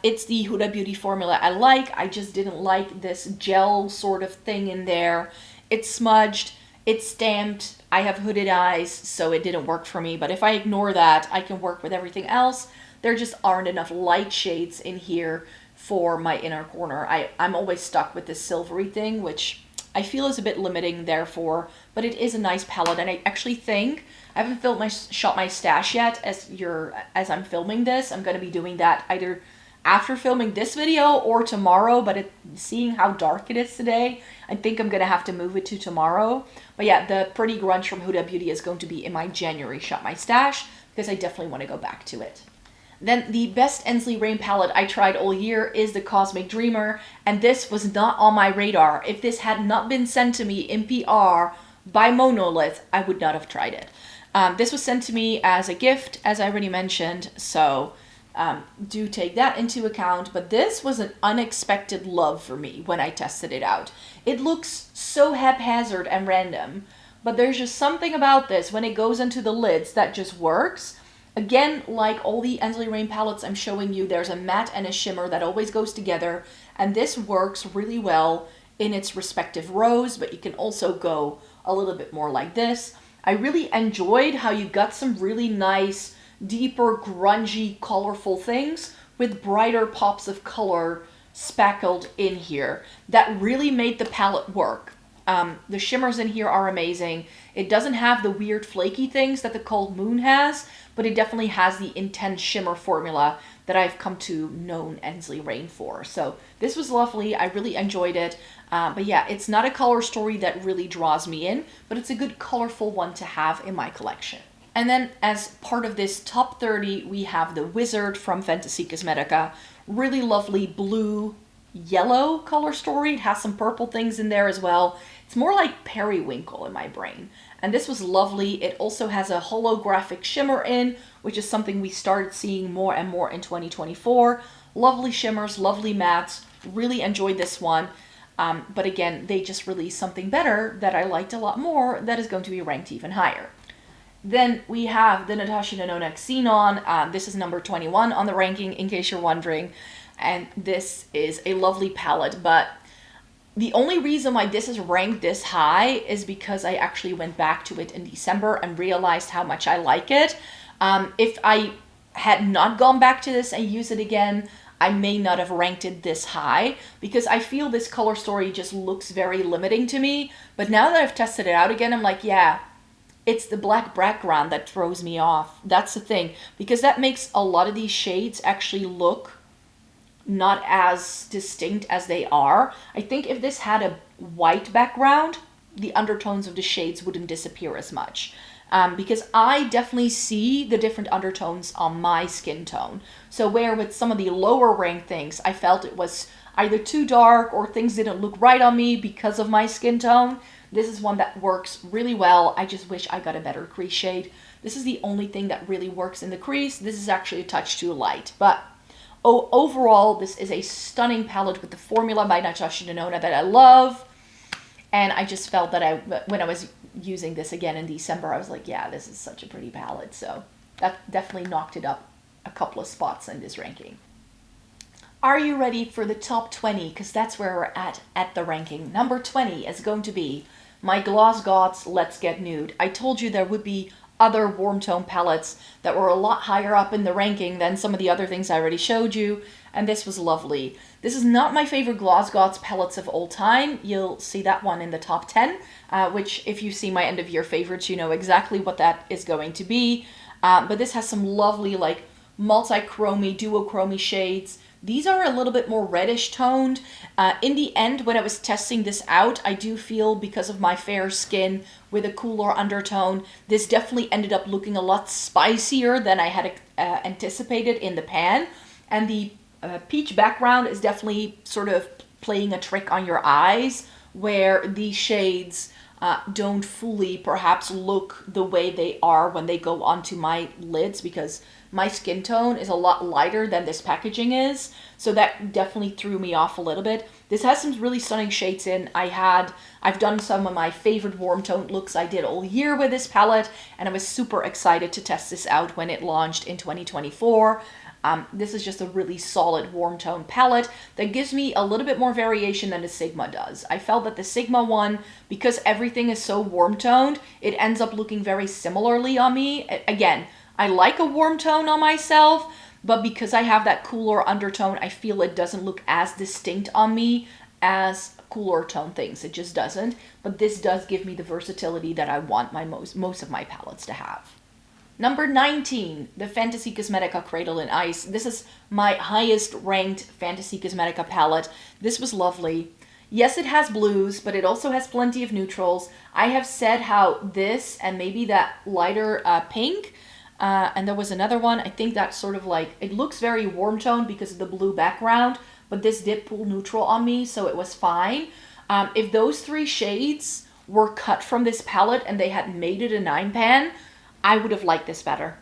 It's the Huda Beauty formula I like. I just didn't like this gel sort of thing in there. it's smudged, it's stamped, I have hooded eyes, so it didn't work for me. But if I ignore that, I can work with everything else. There just aren't enough light shades in here for my inner corner. I'm always stuck with this silvery thing, which I feel is a bit limiting therefore, but it is a nice palette. And I actually think, I haven't shot my stash yet as I'm filming this. I'm going to be doing that either after filming this video or tomorrow, but seeing how dark it is today, I think I'm going to have to move it to tomorrow. But yeah, the Pretty Grunge from Huda Beauty is going to be in my January Shot My Stash, because I definitely want to go back to it. Then the best Ensley Rain palette I tried all year is the Cosmic Dreamer, and this was not on my radar. If this had not been sent to me in PR by Monolith, I would not have tried it. This was sent to me as a gift, as I already mentioned, so do take that into account. But this was an unexpected love for me when I tested it out. It looks so haphazard and random, but there's just something about this when it goes into the lids that just works. Again, like all the Ensley Rain palettes I'm showing you, there's a matte and a shimmer that always goes together, and this works really well in its respective rows, but you can also go a little bit more like this. I really enjoyed how you got some really nice, deeper, grungy, colorful things with brighter pops of color speckled in here. That really made the palette work. The shimmers in here are amazing. It doesn't have the weird flaky things that the Cold Moon has, but it definitely has the intense shimmer formula that I've come to know Ensley Rain for. So this was lovely. I really enjoyed it. But yeah, it's not a color story that really draws me in, but it's a good colorful one to have in my collection. And then as part of this top 30, we have the Wizard from Fantasy Cosmetica. Really lovely blue, yellow color story. It has some purple things in there as well. It's more like periwinkle in my brain. And this was lovely. It also has a holographic shimmer in, which is something we started seeing more and more in 2024. Lovely shimmers, lovely mattes. Really enjoyed this one. But again, they just released something better that I liked a lot more that is going to be ranked even higher. Then we have the Natasha Denona Xenon. This is number 21 on the ranking, in case you're wondering. And this is a lovely palette, but the only reason why this is ranked this high is because I actually went back to it in December and realized how much I like it. If I had not gone back to this and used it again, I may not have ranked it this high, because I feel this color story just looks very limiting to me. But now that I've tested it out again, I'm like, yeah, it's the black background that throws me off. That's the thing, because that makes a lot of these shades actually look not as distinct as they are. I think if this had a white background, the undertones of the shades wouldn't disappear as much. Because I definitely see the different undertones on my skin tone. So where with some of the lower ranked things, I felt it was either too dark or things didn't look right on me because of my skin tone, this is one that works really well. I just wish I got a better crease shade. This is the only thing that really works in the crease. This is actually a touch too light, but overall, this is a stunning palette with the formula by Natasha Denona that I love. And I just felt that when I was using this again in December, I was like, yeah, this is such a pretty palette. So that definitely knocked it up a couple of spots in this ranking. Are you ready for the top 20? Because that's where we're at the ranking. Number 20 is going to be my Gloss Gods Let's Get Nude. I told you there would be other warm tone palettes that were a lot higher up in the ranking than some of the other things I already showed you, and this was lovely. This is not my favorite Gloss Gods palettes of all time. You'll see that one in the top 10, which if you see my end of year favorites, you know exactly what that is going to be. But this has some lovely like multi-chromy, duochromy shades. These are a little bit more reddish toned. In the end, when I was testing this out, I do feel because of my fair skin with a cooler undertone, this definitely ended up looking a lot spicier than I had anticipated in the pan. And the peach background is definitely sort of playing a trick on your eyes, where these shades don't fully perhaps look the way they are when they go onto my lids, because my skin tone is a lot lighter than this packaging is. So that definitely threw me off a little bit. This has some really stunning shades in. I've done some of my favorite warm tone looks I did all year with this palette, and I was super excited to test this out when it launched in 2024. This is just a really solid warm tone palette that gives me a little bit more variation than the Sigma does. I felt that the Sigma one, because everything is so warm toned, it ends up looking very similarly on me. Again, I like a warm tone on myself, but because I have that cooler undertone, I feel it doesn't look as distinct on me as cooler tone things. It just doesn't. But this does give me the versatility that I want my most of my palettes to have. Number 19, the Fantasy Cosmetica Cradle in Ice. This is my highest ranked Fantasy Cosmetica palette. This was lovely. Yes, it has blues, but it also has plenty of neutrals. I have said how this and maybe that lighter pink, and there was another one, I think that's sort of like, it looks very warm toned because of the blue background, but this did pull neutral on me, so it was fine. If those 3 shades were cut from this palette and they had made it a 9-pan, I would have liked this better.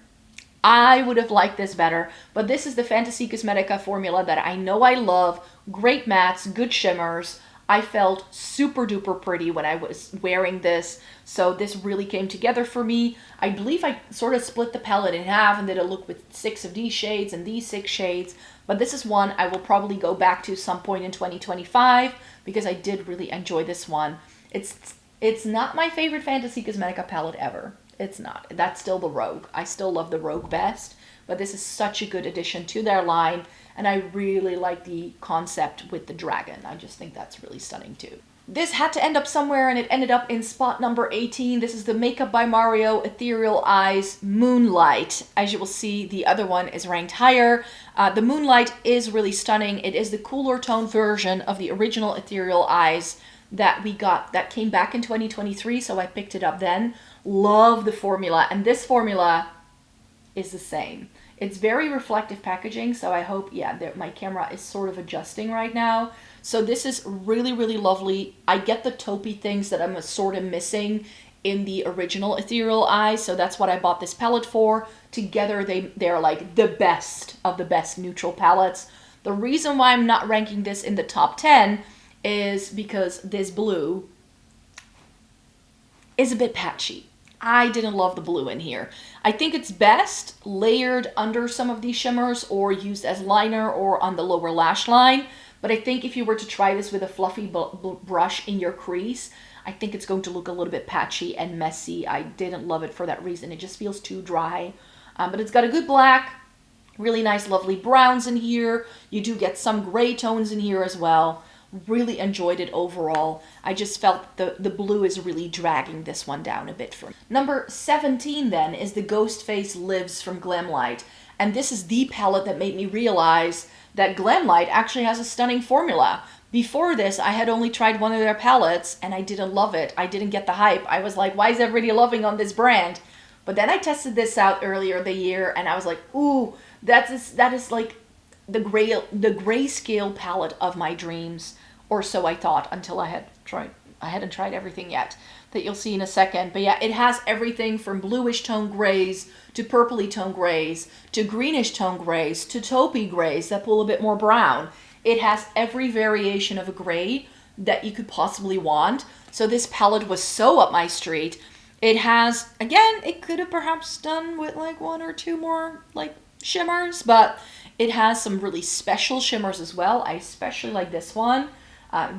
I would have liked this better, but this is the Fantasy Cosmetica formula that I know I love. Great mattes, good shimmers. I felt super duper pretty when I was wearing this, so this really came together for me. I believe I sort of split the palette in half and did a look with 6 of these shades and these 6 shades, but this is one I will probably go back to some point in 2025 because I did really enjoy this one. It's not my favorite Fantasy Cosmetica palette ever. It's not. That's still the Rogue. I still love the Rogue best, but this is such a good addition to their line, and I really like the concept with the dragon. I just think that's really stunning too. This had to end up somewhere, and it ended up in spot number 18. This is the Makeup by Mario Ethereal Eyes Moonlight. As you will see, the other one is ranked higher. The Moonlight is really stunning. It is the cooler tone version of the original Ethereal Eyes that we got, that came back in 2023, so I picked it up then. Love the formula, and this formula is the same. It's very reflective packaging, so I hope, yeah, my camera is sort of adjusting right now. So this is really, really lovely. I get the taupey things that I'm sort of missing in the original Ethereal Eyes, so that's what I bought this palette for. Together, they're like the best of the best neutral palettes. The reason why I'm not ranking this in the top 10 is because this blue is a bit patchy. I didn't love the blue in here. I think it's best layered under some of these shimmers or used as liner or on the lower lash line. But I think if you were to try this with a fluffy brush in your crease, I think it's going to look a little bit patchy and messy. I didn't love it for that reason. It just feels too dry. But it's got a good black, really nice, lovely browns in here. You do get some gray tones in here as well. Really enjoyed it overall. I just felt the blue is really dragging this one down a bit for me. Number 17 then is the Ghostface Lives from Glamlight. And this is the palette that made me realize that Glamlight actually has a stunning formula. Before this, I had only tried one of their palettes and I didn't love it. I didn't get the hype. I was like, why is everybody loving on this brand? But then I tested this out earlier the year and I was like, ooh, that is like the grayscale palette of my dreams. Or so I thought until I hadn't tried everything yet, that you'll see in a second. But yeah, it has everything from bluish tone grays to purpley tone grays to greenish tone grays to taupey grays that pull a bit more brown. It has every variation of a gray that you could possibly want. So this palette was so up my street. It has, again, it could have perhaps done with like 1 or 2 more like shimmers, but it has some really special shimmers as well. I especially like this one.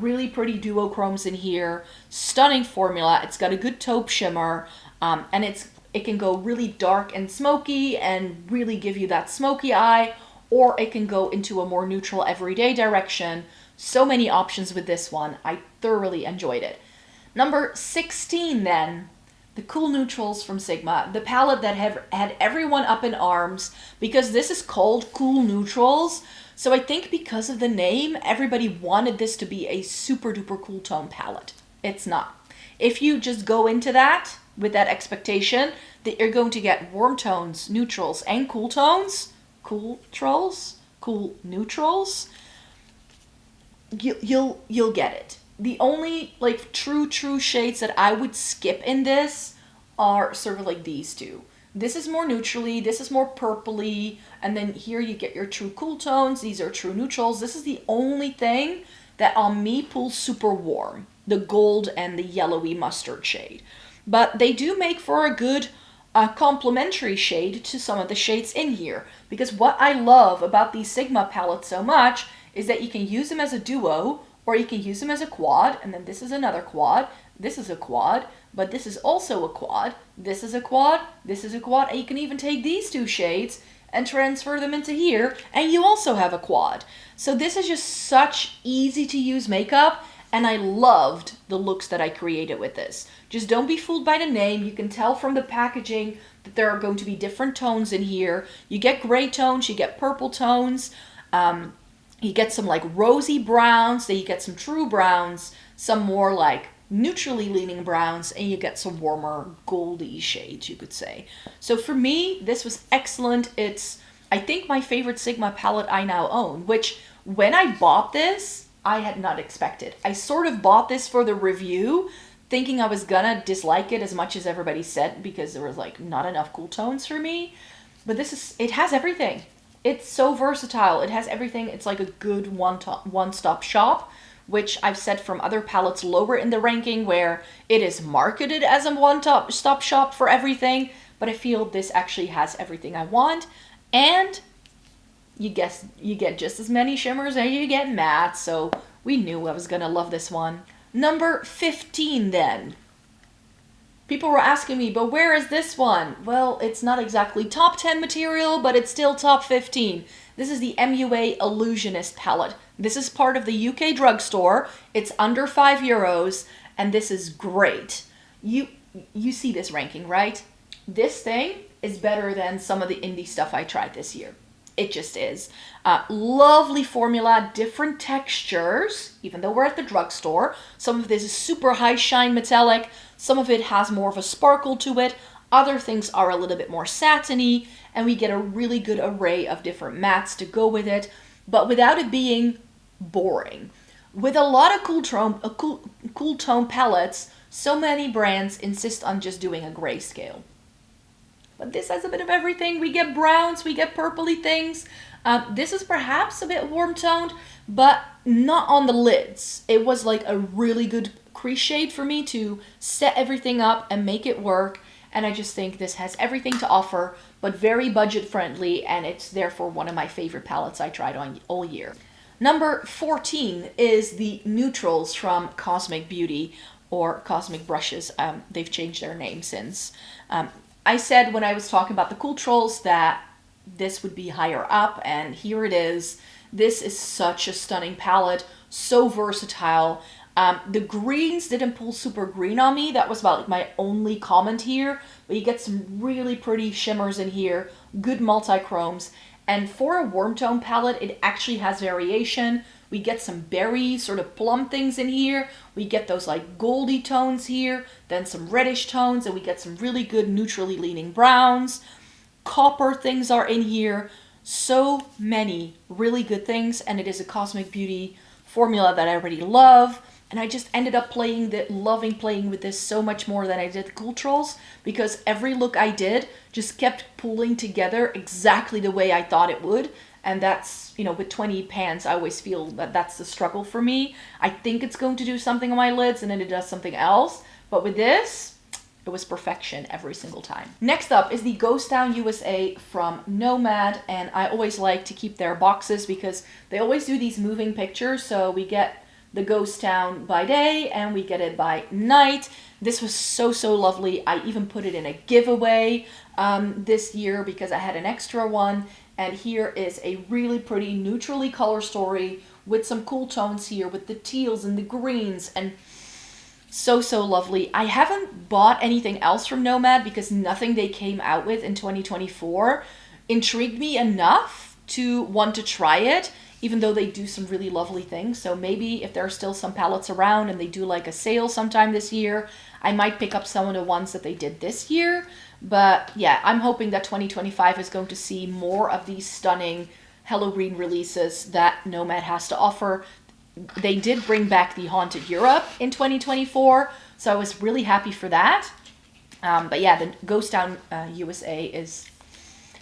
Really pretty duochromes in here. Stunning formula. It's got a good taupe shimmer. And it can go really dark and smoky and really give you that smoky eye. Or it can go into a more neutral everyday direction. So many options with this one. I thoroughly enjoyed it. Number 16 then. The Cool Neutrals from Sigma. The palette that had everyone up in arms because this is called Cool Neutrals. So I think because of the name, everybody wanted this to be a super duper cool tone palette. It's not. If you just go into that with that expectation that you're going to get warm tones, neutrals, and cool tones, cool neutrals, you'll get it. The only like true shades that I would skip in this are sort of like these two. This is more neutrally, this is more purpley, and then here you get your true cool tones. These are true neutrals. This is the only thing that on me pulls super warm, the gold and the yellowy mustard shade. But they do make for a good a complementary shade to some of the shades in here. Because what I love about these Sigma palettes so much is that you can use them as a duo, or you can use them as a quad, and then this is another quad, this is a quad, but this is also a quad, this is a quad, this is a quad, and you can even take these two shades and transfer them into here, and you also have a quad. So this is just such easy to use makeup, and I loved the looks that I created with this. Just don't be fooled by the name. You can tell from the packaging that there are going to be different tones in here. You get gray tones, you get purple tones, you get some like rosy browns, then you get some true browns, some more like neutrally leaning browns, and you get some warmer goldy shades, you could say. So for me, this was excellent. It's, I think, my favorite Sigma palette I now own, which when I bought this, I had not expected. I sort of bought this for the review, thinking I was gonna dislike it as much as everybody said, because there was like not enough cool tones for me. But this is, it has everything. It's so versatile. It has everything. It's like a good one-stop shop, which I've said from other palettes lower in the ranking where it is marketed as a one-stop shop for everything, but I feel this actually has everything I want, and you get just as many shimmers as you get mattes, so we knew I was gonna love this one. Number 15 then. People were asking me, but where is this one? Well, it's not exactly top 10 material, but it's still top 15. This is the MUA Illusionist palette. This is part of the UK drugstore. It's under €5, and this is great. You see this ranking, right? This thing is better than some of the indie stuff I tried this year. It just is. Lovely formula, different textures, even though we're at the drugstore. Some of this is super high shine metallic. Some of it has more of a sparkle to it. Other things are a little bit more satiny, and we get a really good array of different mattes to go with it, but without it being boring. With a lot of cool tone palettes, so many brands insist on just doing a grayscale. But this has a bit of everything. We get browns, we get purpley things. This is perhaps a bit warm toned, but not on the lids. It was like a really good crease shade for me to set everything up and make it work. And I just think this has everything to offer, but very budget friendly, and it's therefore one of my favorite palettes I tried on all year. Number 14 is the neutrals from Cosmic Beauty, or Cosmic Brushes. They've changed their name since. I said when I was talking about the cool trolls that this would be higher up, and here it is. This is such a stunning palette, so versatile. The greens didn't pull super green on me. That was about my only comment here, but you get some really pretty shimmers in here, good multi-chromes, and for a warm tone palette, it actually has variation. We get some berry sort of plum things in here. We get those like goldy tones here, then some reddish tones, and we get some really good neutrally leaning browns. Copper things are in here. So many really good things, and it is a Cosmic Beauty formula that I already love. And I just ended up loving playing with this so much more than I did the Cool Trolls, because every look I did just kept pulling together exactly the way I thought it would. And that's, you know, with 20 pans, I always feel that that's the struggle for me. I think it's going to do something on my lids, and then it does something else. But with this, it was perfection every single time. Next up is the Ghost Town USA from Nomad, and I always like to keep their boxes because they always do these moving pictures, so we get the Ghost Town by day and we get it by night. This was so lovely. I even put it in a giveaway this year because I had an extra one, and here is a really pretty neutrally color story with some cool tones here with the teals and the greens, and so lovely. I haven't bought anything else from Nomad because nothing they came out with in 2024 intrigued me enough to want to try it, even though they do some really lovely things. So maybe if there are still some palettes around and they do like a sale sometime this year, I might pick up some of the ones that they did this year. But yeah, I'm hoping that 2025 is going to see more of these stunning Hello Green releases that Nomad has to offer. They did bring back the Haunted Europe in 2024, so I was really happy for that. But yeah, the Ghost Town USA is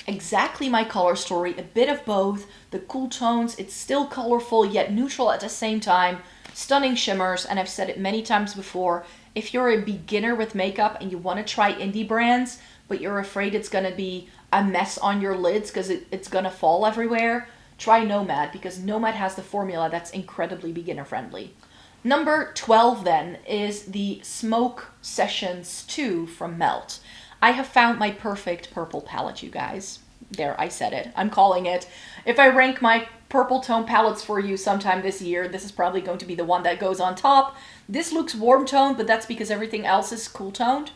exactly my color story, a bit of both. The cool tones, it's still colorful yet neutral at the same time. Stunning shimmers, and I've said it many times before, if you're a beginner with makeup and you want to try indie brands, but you're afraid it's going to be a mess on your lids because it's going to fall everywhere, try Nomad, because Nomad has the formula that's incredibly beginner friendly. Number 12 then is the Smoke Sessions 2 from Melt. I have found my perfect purple palette, you guys. There, I said it. I'm calling it. If I rank my purple tone palettes for you sometime this year, this is probably going to be the one that goes on top. This looks warm toned, but that's because everything else is cool toned.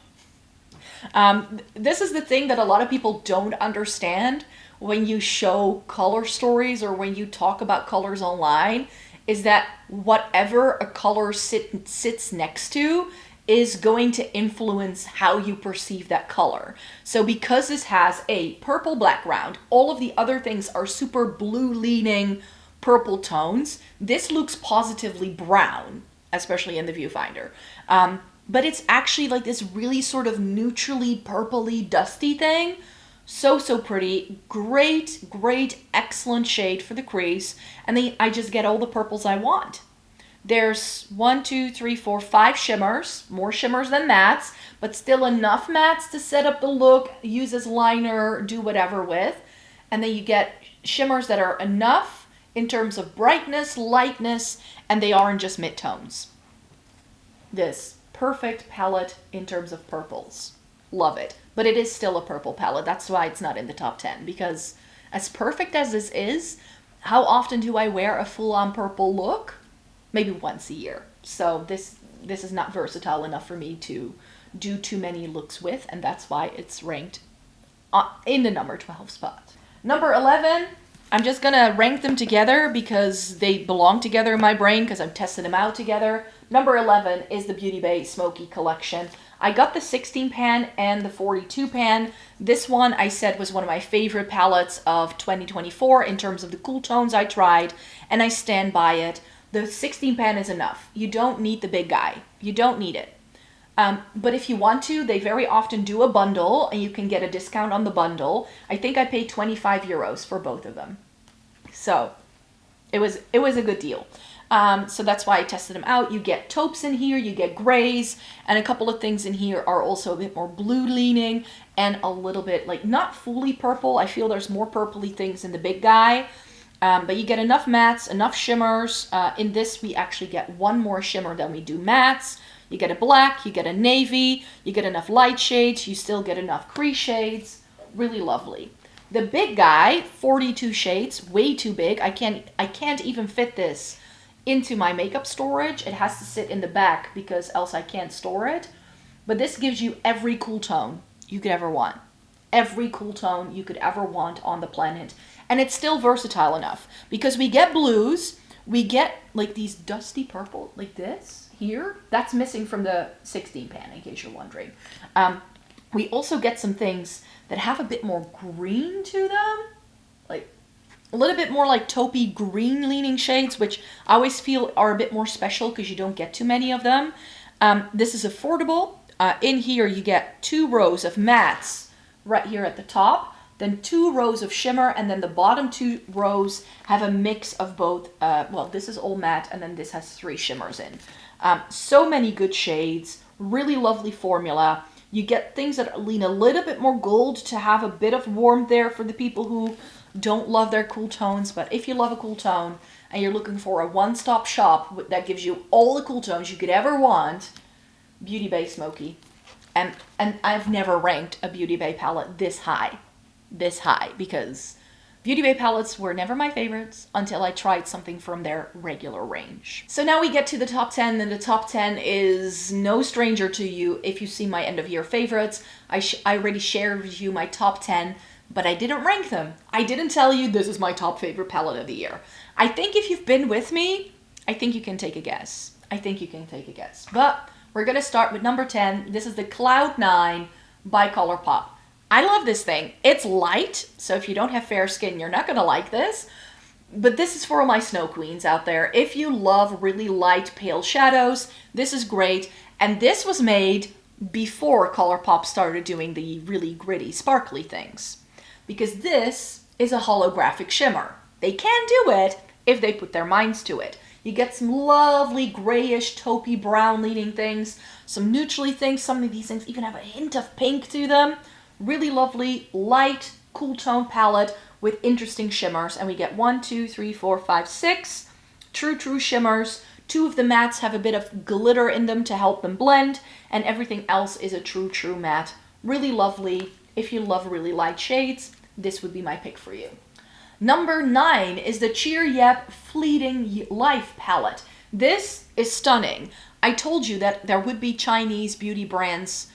This is the thing that a lot of people don't understand when you show color stories or when you talk about colors online, is that whatever a color sits next to is going to influence how you perceive that color. So because this has a purple background, all of the other things are super blue leaning purple tones. This looks positively brown, especially in the viewfinder. But it's actually like this really sort of neutrally purpley dusty thing. So pretty. Great, excellent shade for the crease. And then I just get all the purples I want. There's 1, 2, 3, 4, 5 shimmers, more shimmers than mattes, but still enough mattes to set up the look, use as liner, do whatever with. And then you get shimmers that are enough in terms of brightness, lightness, and they aren't just mid-tones. This perfect palette in terms of purples. Love it. But it is still a purple palette. That's why it's not in the top 10, because as perfect as this is, how often do I wear a full-on purple look? Maybe once a year. So this is not versatile enough for me to do too many looks with, and that's why it's ranked in the number 12 spot. Number 11, I'm just gonna rank them together because they belong together in my brain because I'm testing them out together. Number 11 is the Beauty Bay Smoky Collection. I got the 16 pan and the 42 pan. This one I said was one of my favorite palettes of 2024 in terms of the cool tones I tried, and I stand by it. The 16 pan is enough. You don't need the big guy. You don't need it. But if you want to, they very often do a bundle and you can get a discount on the bundle. I think I paid 25 euros for both of them. So it was a good deal. So that's why I tested them out. You get taupes in here, you get grays, and a couple of things in here are also a bit more blue leaning and a little bit like not fully purple. I feel there's more purpley things in the big guy. But you get enough mattes, enough shimmers. In this, we actually get one more shimmer than we do mattes. You get a black, you get a navy, you get enough light shades, you still get enough crease shades. Really lovely. The big guy, 42 shades, way too big. I can't even fit this into my makeup storage. It has to sit in the back because else I can't store it. But this gives you every cool tone you could ever want. Every cool tone you could ever want on the planet. And it's still versatile enough because we get blues, we get like these dusty purple, like this here. That's missing from the 16 pan, in case you're wondering. We also get some things that have a bit more green to them, like a little bit more like taupey green leaning shades, which I always feel are a bit more special because you don't get too many of them. This is affordable. In here you get 2 rows of mattes right here at the top. Then 2 rows of shimmer, and then the bottom 2 rows have a mix of both. Well, this is all matte, and then this has 3 shimmers in. So many good shades, really lovely formula. You get things that lean a little bit more gold to have a bit of warmth there for the people who don't love their cool tones. But if you love a cool tone and you're looking for a one-stop shop that gives you all the cool tones you could ever want, Beauty Bay Smoky. And I've never ranked a Beauty Bay palette this high, because Beauty Bay palettes were never my favorites until I tried something from their regular range. So now we get to the top 10, and the top 10 is no stranger to you if you see my end of year favorites. I already shared with you my top 10, but I didn't rank them. I didn't tell you this is my top favorite palette of the year. I think if you've been with me, I think you can take a guess. But we're gonna start with number 10. This is the Cloud 9 by ColourPop. I love this thing. It's light, so if you don't have fair skin, you're not gonna like this. But this is for all my snow queens out there. If you love really light, pale shadows, this is great. And this was made before ColourPop started doing the really gritty, sparkly things. Because this is a holographic shimmer. They can do it if they put their minds to it. You get some lovely grayish, taupey brown leaning things, some neutrally things. Some of these things even have a hint of pink to them. Really lovely, light, cool tone palette with interesting shimmers. And we get 1, 2, 3, 4, 5, 6 true shimmers. 2 of the mattes have a bit of glitter in them to help them blend, and everything else is a true matte. Really lovely. If you love really light shades, this would be my pick for you. Number 9 is the Cheer Yep Fleeting Life palette. This is stunning. I told you that there would be Chinese beauty brands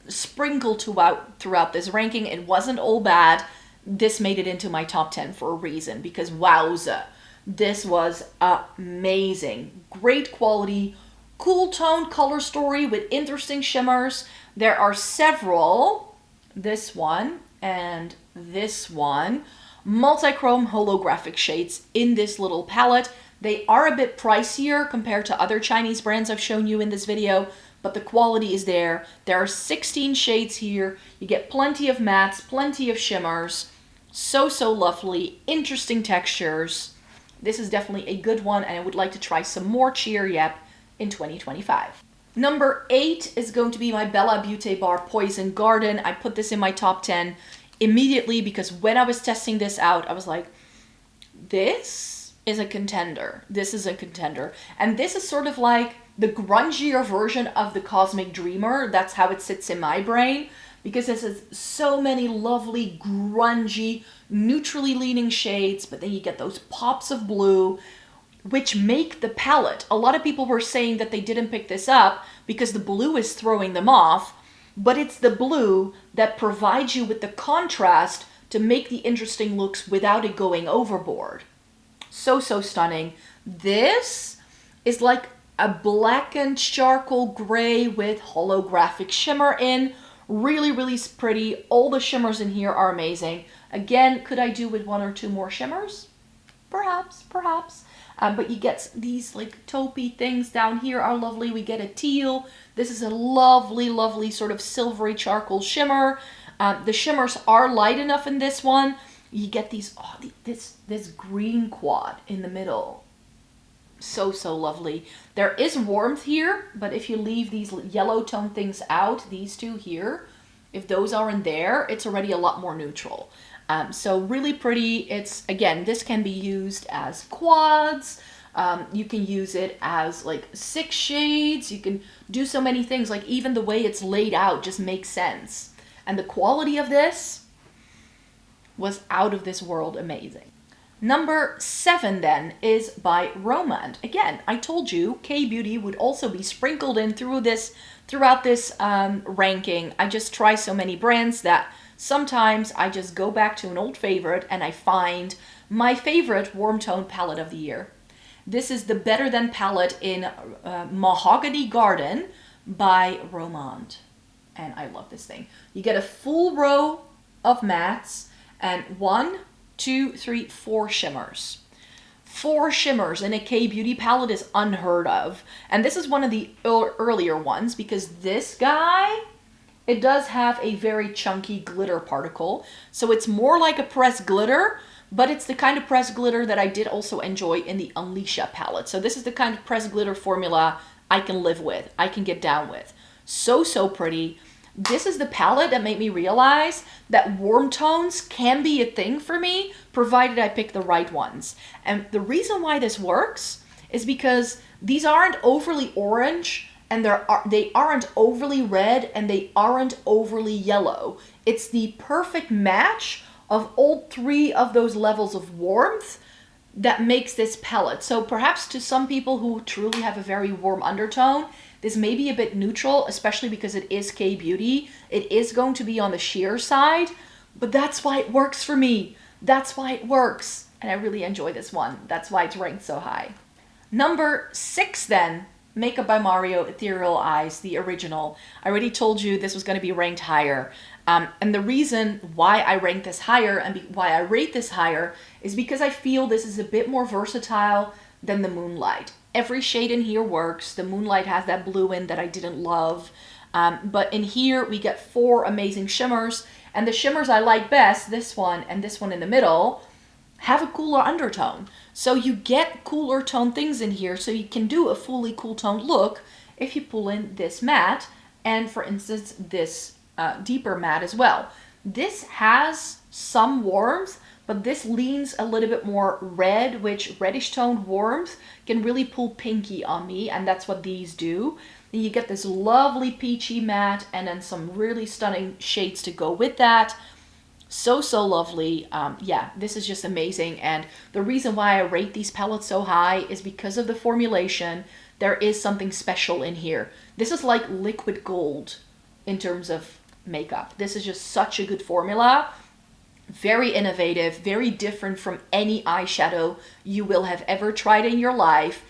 sprinkled throughout this ranking. It wasn't all bad. This made it into my top 10 for a reason, because wowza, this was amazing. Great quality, cool tone color story with interesting shimmers. There are several, this one and this one, multi-chrome holographic shades in this little palette. They are a bit pricier compared to other Chinese brands I've shown you in this video, but the quality is there. There are 16 shades here. You get plenty of mattes, plenty of shimmers. So lovely, interesting textures. This is definitely a good one, and I would like to try some more Cheer Yep in 2025. Number 8 is going to be my Bella Beauty Bar Poison Garden. I put this in my top 10 immediately because when I was testing this out, I was like, this is a contender. This is a contender. And this is sort of like the grungier version of the Cosmic Dreamer. That's how it sits in my brain, because this has so many lovely, grungy, neutrally leaning shades, but then you get those pops of blue, which make the palette. A lot of people were saying that they didn't pick this up because the blue is throwing them off, but it's the blue that provides you with the contrast to make the interesting looks without it going overboard. So stunning. This is like a blackened charcoal gray with holographic shimmer in. Really pretty. All the shimmers in here are amazing. Again, could I do with 1 or 2 more shimmers? Perhaps. But you get these like taupey things down here are lovely. We get a teal. This is a lovely sort of silvery charcoal shimmer. The shimmers are light enough in this one. You get these, this green quad in the middle. So lovely. There is warmth here, but if you leave these yellow tone things out, these two here, if those aren't there, it's already a lot more neutral. So really pretty. It's, again, this can be used as quads. You can use it as like 6 shades. You can do so many things. Like even the way it's laid out just makes sense. And the quality of this was out of this world amazing. Number 7 then is by Romand. Again, I told you K-Beauty would also be sprinkled in throughout this ranking. I just try so many brands that sometimes I just go back to an old favorite and I find my favorite warm tone palette of the year. This is the Better Than palette in Mahogany Garden by Romand. And I love this thing. You get a full row of mattes and 1, 2, 3, 4 shimmers. 4 shimmers in a K-Beauty palette is unheard of. And this is one of the earlier ones because this guy, it does have a very chunky glitter particle. So it's more like a pressed glitter, but it's the kind of pressed glitter that I did also enjoy in the Unleasha palette. So this is the kind of pressed glitter formula I can live with, I can get down with. So pretty. This is the palette that made me realize that warm tones can be a thing for me, provided I pick the right ones. And the reason why this works is because these aren't overly orange, and they aren't overly red, and they aren't overly yellow. It's the perfect match of all 3 of those levels of warmth that makes this palette. So perhaps to some people who truly have a very warm undertone, this may be a bit neutral, especially because it is K-Beauty. It is going to be on the sheer side, but that's why it works for me. That's why it works. And I really enjoy this one. That's why it's ranked so high. Number 6 then, Makeup by Mario Ethereal Eyes, the original. I already told you this was going to be ranked higher. And the reason why I rank this higher and why I rate this higher is because I feel this is a bit more versatile than the Moonlight. Every shade in here works. The Moonlight has that blue in that I didn't love. But in here we get 4 amazing shimmers. And the shimmers I like best, this one and this one in the middle, have a cooler undertone. So you get cooler tone things in here, so you can do a fully cool toned look if you pull in this matte and, for instance, this deeper matte as well. This has some warmth, but this leans a little bit more red, which reddish toned warmth can really pull pinky on me, and that's what these do. Then you get this lovely peachy matte and then some really stunning shades to go with that. So lovely. Yeah, this is just amazing, and the reason why I rate these palettes so high is because of the formulation. There is something special in here. This is like liquid gold in terms of makeup. This is just such a good formula. Very innovative, very different from any eyeshadow you will have ever tried in your life,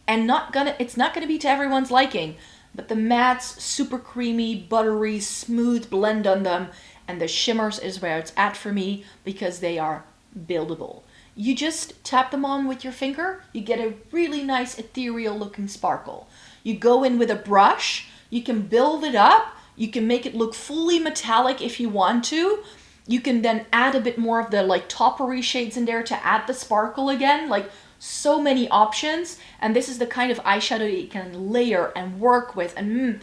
and it's not gonna be to everyone's liking, but the mattes, super creamy, buttery, smooth blend on them, and the shimmers is where it's at for me because they are buildable. You just tap them on with your finger, you get a really nice ethereal looking sparkle. You go in with a brush, you can build it up, you can make it look fully metallic if you want to. You can then add a bit more of the like toppery shades in there to add the sparkle again. Like, so many options, and this is the kind of eyeshadow you can layer and work with. And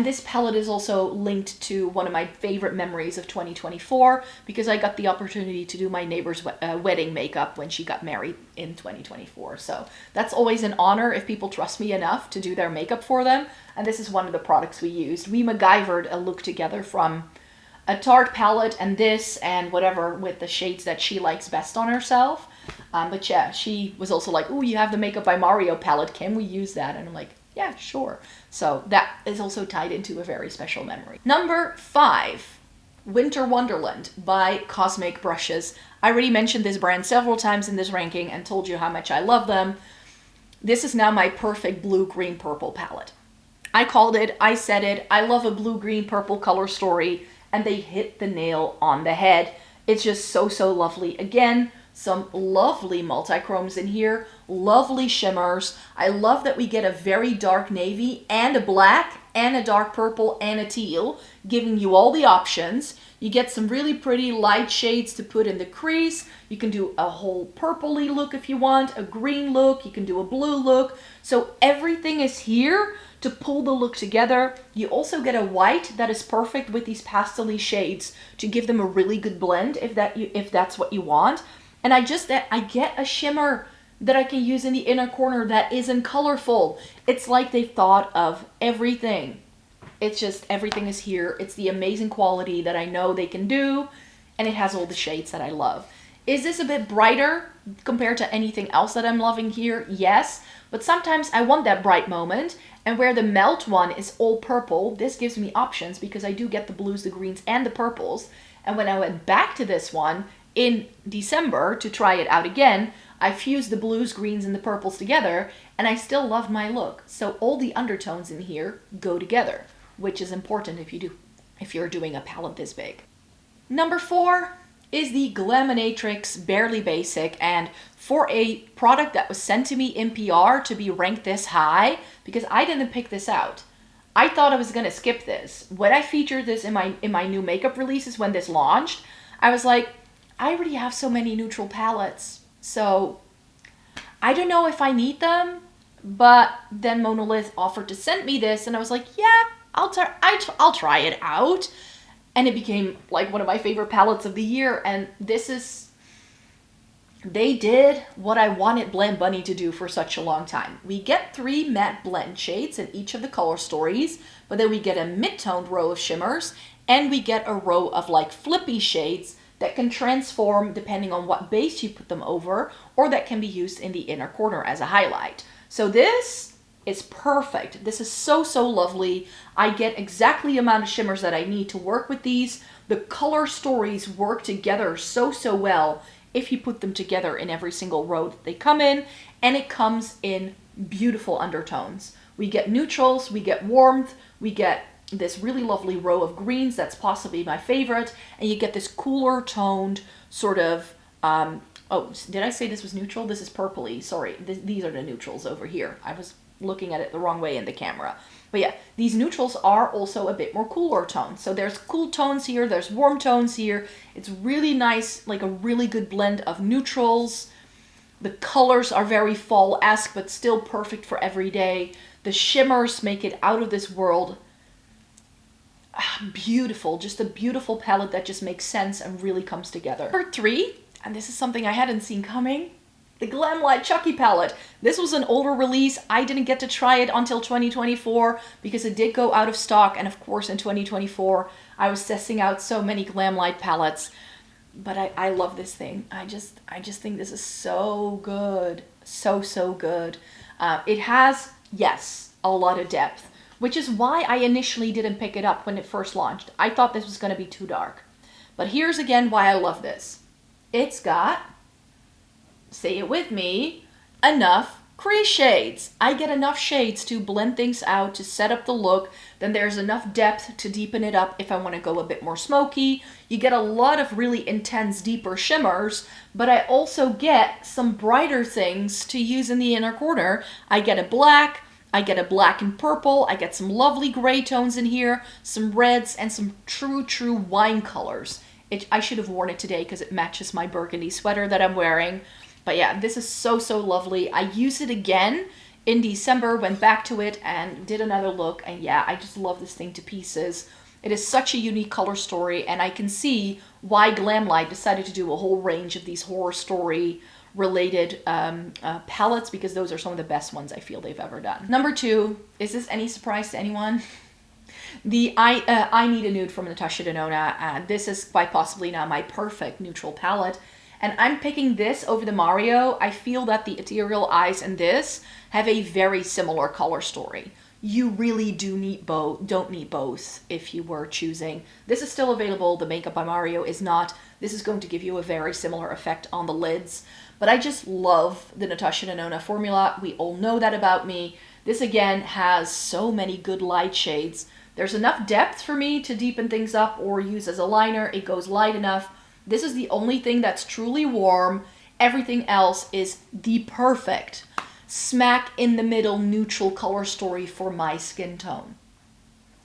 this palette is also linked to one of my favorite memories of 2024 because I got the opportunity to do my neighbor's wedding makeup when she got married in 2024. So that's always an honor if people trust me enough to do their makeup for them. And this is one of the products we used. We MacGyvered a look together from a Tarte palette and this and whatever with the shades that she likes best on herself. But yeah, she was also like, "Oh, you have the Makeup by Mario palette. Can we use that?" And I'm like, "Yeah, sure." So that is also tied into a very special memory. Number 5, Winter Wonderland by Cosmic Brushes. I already mentioned this brand several times in this ranking and told you how much I love them. This is now my perfect blue, green, purple palette. I called it, I said it, I love a blue, green, purple color story, and they hit the nail on the head. It's just so lovely. Again, some lovely multi-chromes in here, lovely shimmers. I love that we get a very dark navy and a black and a dark purple and a teal, giving you all the options. You get some really pretty light shades to put in the crease. You can do a whole purpley look if you want, a green look, you can do a blue look. So everything is here to pull the look together. You also get a white that is perfect with these pastel-y shades to give them a really good blend if that's what you want. And I get a shimmer that I can use in the inner corner that isn't colorful. It's like they've thought of everything. It's just, everything is here. It's the amazing quality that I know they can do, and it has all the shades that I love. Is this a bit brighter compared to anything else that I'm loving here? Yes, but sometimes I want that bright moment, and where the Melt one is all purple, this gives me options because I do get the blues, the greens, and the purples. And when I went back to this one in December to try it out again, I fused the blues, greens, and the purples together, and I still loved my look. So all the undertones in here go together, which is important if you're doing a palette this big. Number 4 is the Glaminatrix Barely Basic, and for a product that was sent to me in PR to be ranked this high, because I didn't pick this out. I thought I was gonna skip this. When I featured this in my new makeup releases when this launched, I was like, I already have so many neutral palettes, so I don't know if I need them. But then Monolith offered to send me this, and I was like, yeah, I'll try it out. And it became like one of my favorite palettes of the year. And they did what I wanted Blend Bunny to do for such a long time. We get 3 matte blend shades in each of the color stories, but then we get a mid-toned row of shimmers, and we get a row of like flippy shades that can transform depending on what base you put them over, or that can be used in the inner corner as a highlight. So this is perfect. This is so lovely. I get exactly the amount of shimmers that I need to work with these. The color stories work together so well if you put them together in every single row that they come in, and it comes in beautiful undertones. We get neutrals, we get warmth, we get this really lovely row of greens that's possibly my favorite, and you get this cooler toned sort of, oh, did I say this was neutral? This is purpley, sorry. These are the neutrals over here. I was looking at it the wrong way in the camera. But yeah, these neutrals are also a bit more cooler tones. So there's cool tones here, there's warm tones here. It's really nice, like a really good blend of neutrals. The colors are very fall-esque, but still perfect for every day. The shimmers make it out of this world. beautiful, just a beautiful palette that just makes sense and really comes together. Number 3, and this is something I hadn't seen coming, the Glamlight Chucky palette. This was an older release. I didn't get to try it until 2024 because it did go out of stock, and of course in 2024 I was testing out so many Glamlight palettes. But I love this thing. I just think this is so good. So good. It has, yes, a lot of depth, which is why I initially didn't pick it up when it first launched. I thought this was going to be too dark. But here's again why I love this. It's got, say it with me, enough crease shades. I get enough shades to blend things out, to set up the look. Then there's enough depth to deepen it up if I want to go a bit more smoky. You get a lot of really intense, deeper shimmers, but I also get some brighter things to use in the inner corner. I get a black and purple, I get some lovely gray tones in here, some reds, and some true wine colors. I should have worn it today because it matches my burgundy sweater that I'm wearing. But yeah, this is so lovely. I used it again in December, went back to it and did another look. And yeah, I just love this thing to pieces. It is such a unique color story, and I can see why Glamlight decided to do a whole range of these horror story related palettes, because those are some of the best ones I feel they've ever done. Number 2, is this any surprise to anyone? The I Need a Nude from Natasha Denona. This is quite possibly now my perfect neutral palette. And I'm picking this over the Mario. I feel that the ethereal eyes in this have a very similar color story. You really don't need both if you were choosing. This is still available. The Makeup by Mario is not. This is going to give you a very similar effect on the lids. But I just love the Natasha Denona formula. We all know that about me. This again has so many good light shades. There's enough depth for me to deepen things up or use as a liner. It goes light enough. This is the only thing that's truly warm. Everything else is the perfect smack in the middle neutral color story for my skin tone.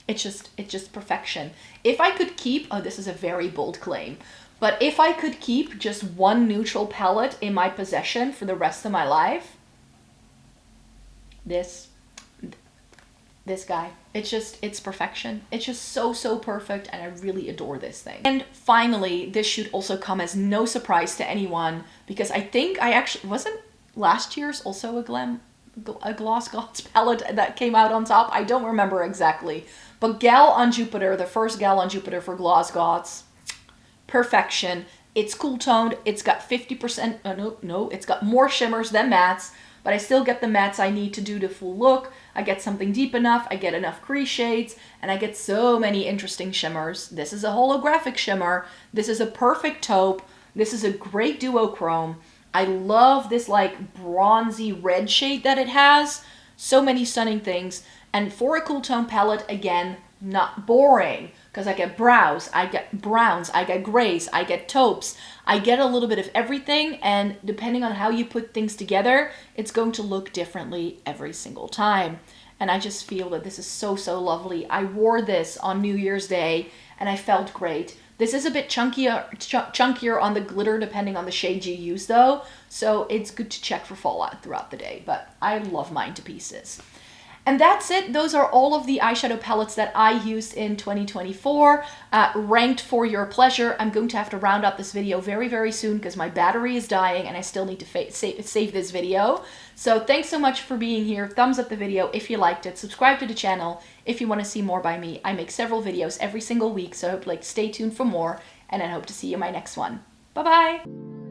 It's just perfection. If I could keep, oh, this is a very bold claim, but if I could keep just one neutral palette in my possession for the rest of my life, this guy. It's perfection. It's just so perfect, and I really adore this thing. And finally, this should also come as no surprise to anyone, because I think I actually, wasn't last year's also a Gloss Gods palette that came out on top? I don't remember exactly. But Gal on Jupiter, the first Gal on Jupiter for Gloss Gods, perfection. It's cool toned. It's got 50%, it's got more shimmers than mattes, but I still get the mattes I need to do the full look. I get something deep enough, I get enough crease shades, and I get so many interesting shimmers. This is a holographic shimmer. This is a perfect taupe. This is a great duochrome. I love this like bronzy red shade that it has. So many stunning things. And for a cool tone palette, again, not boring, because I get browns, I get grays, I get taupes, I get a little bit of everything, and depending on how you put things together, it's going to look differently every single time. And I just feel that this is so lovely. I wore this on New Year's Day, and I felt great. This is a bit chunkier on the glitter depending on the shade you use though, so it's good to check for fallout throughout the day, but I love mine to pieces. And that's it. Those are all of the eyeshadow palettes that I used in 2024, ranked for your pleasure. I'm going to have to round up this video very soon because my battery is dying and I still need to save this video. So thanks so much for being here. Thumbs up the video if you liked it. Subscribe to the channel if you want to see more by me. I make several videos every single week, so stay tuned for more, and I hope to see you in my next one. Bye-bye!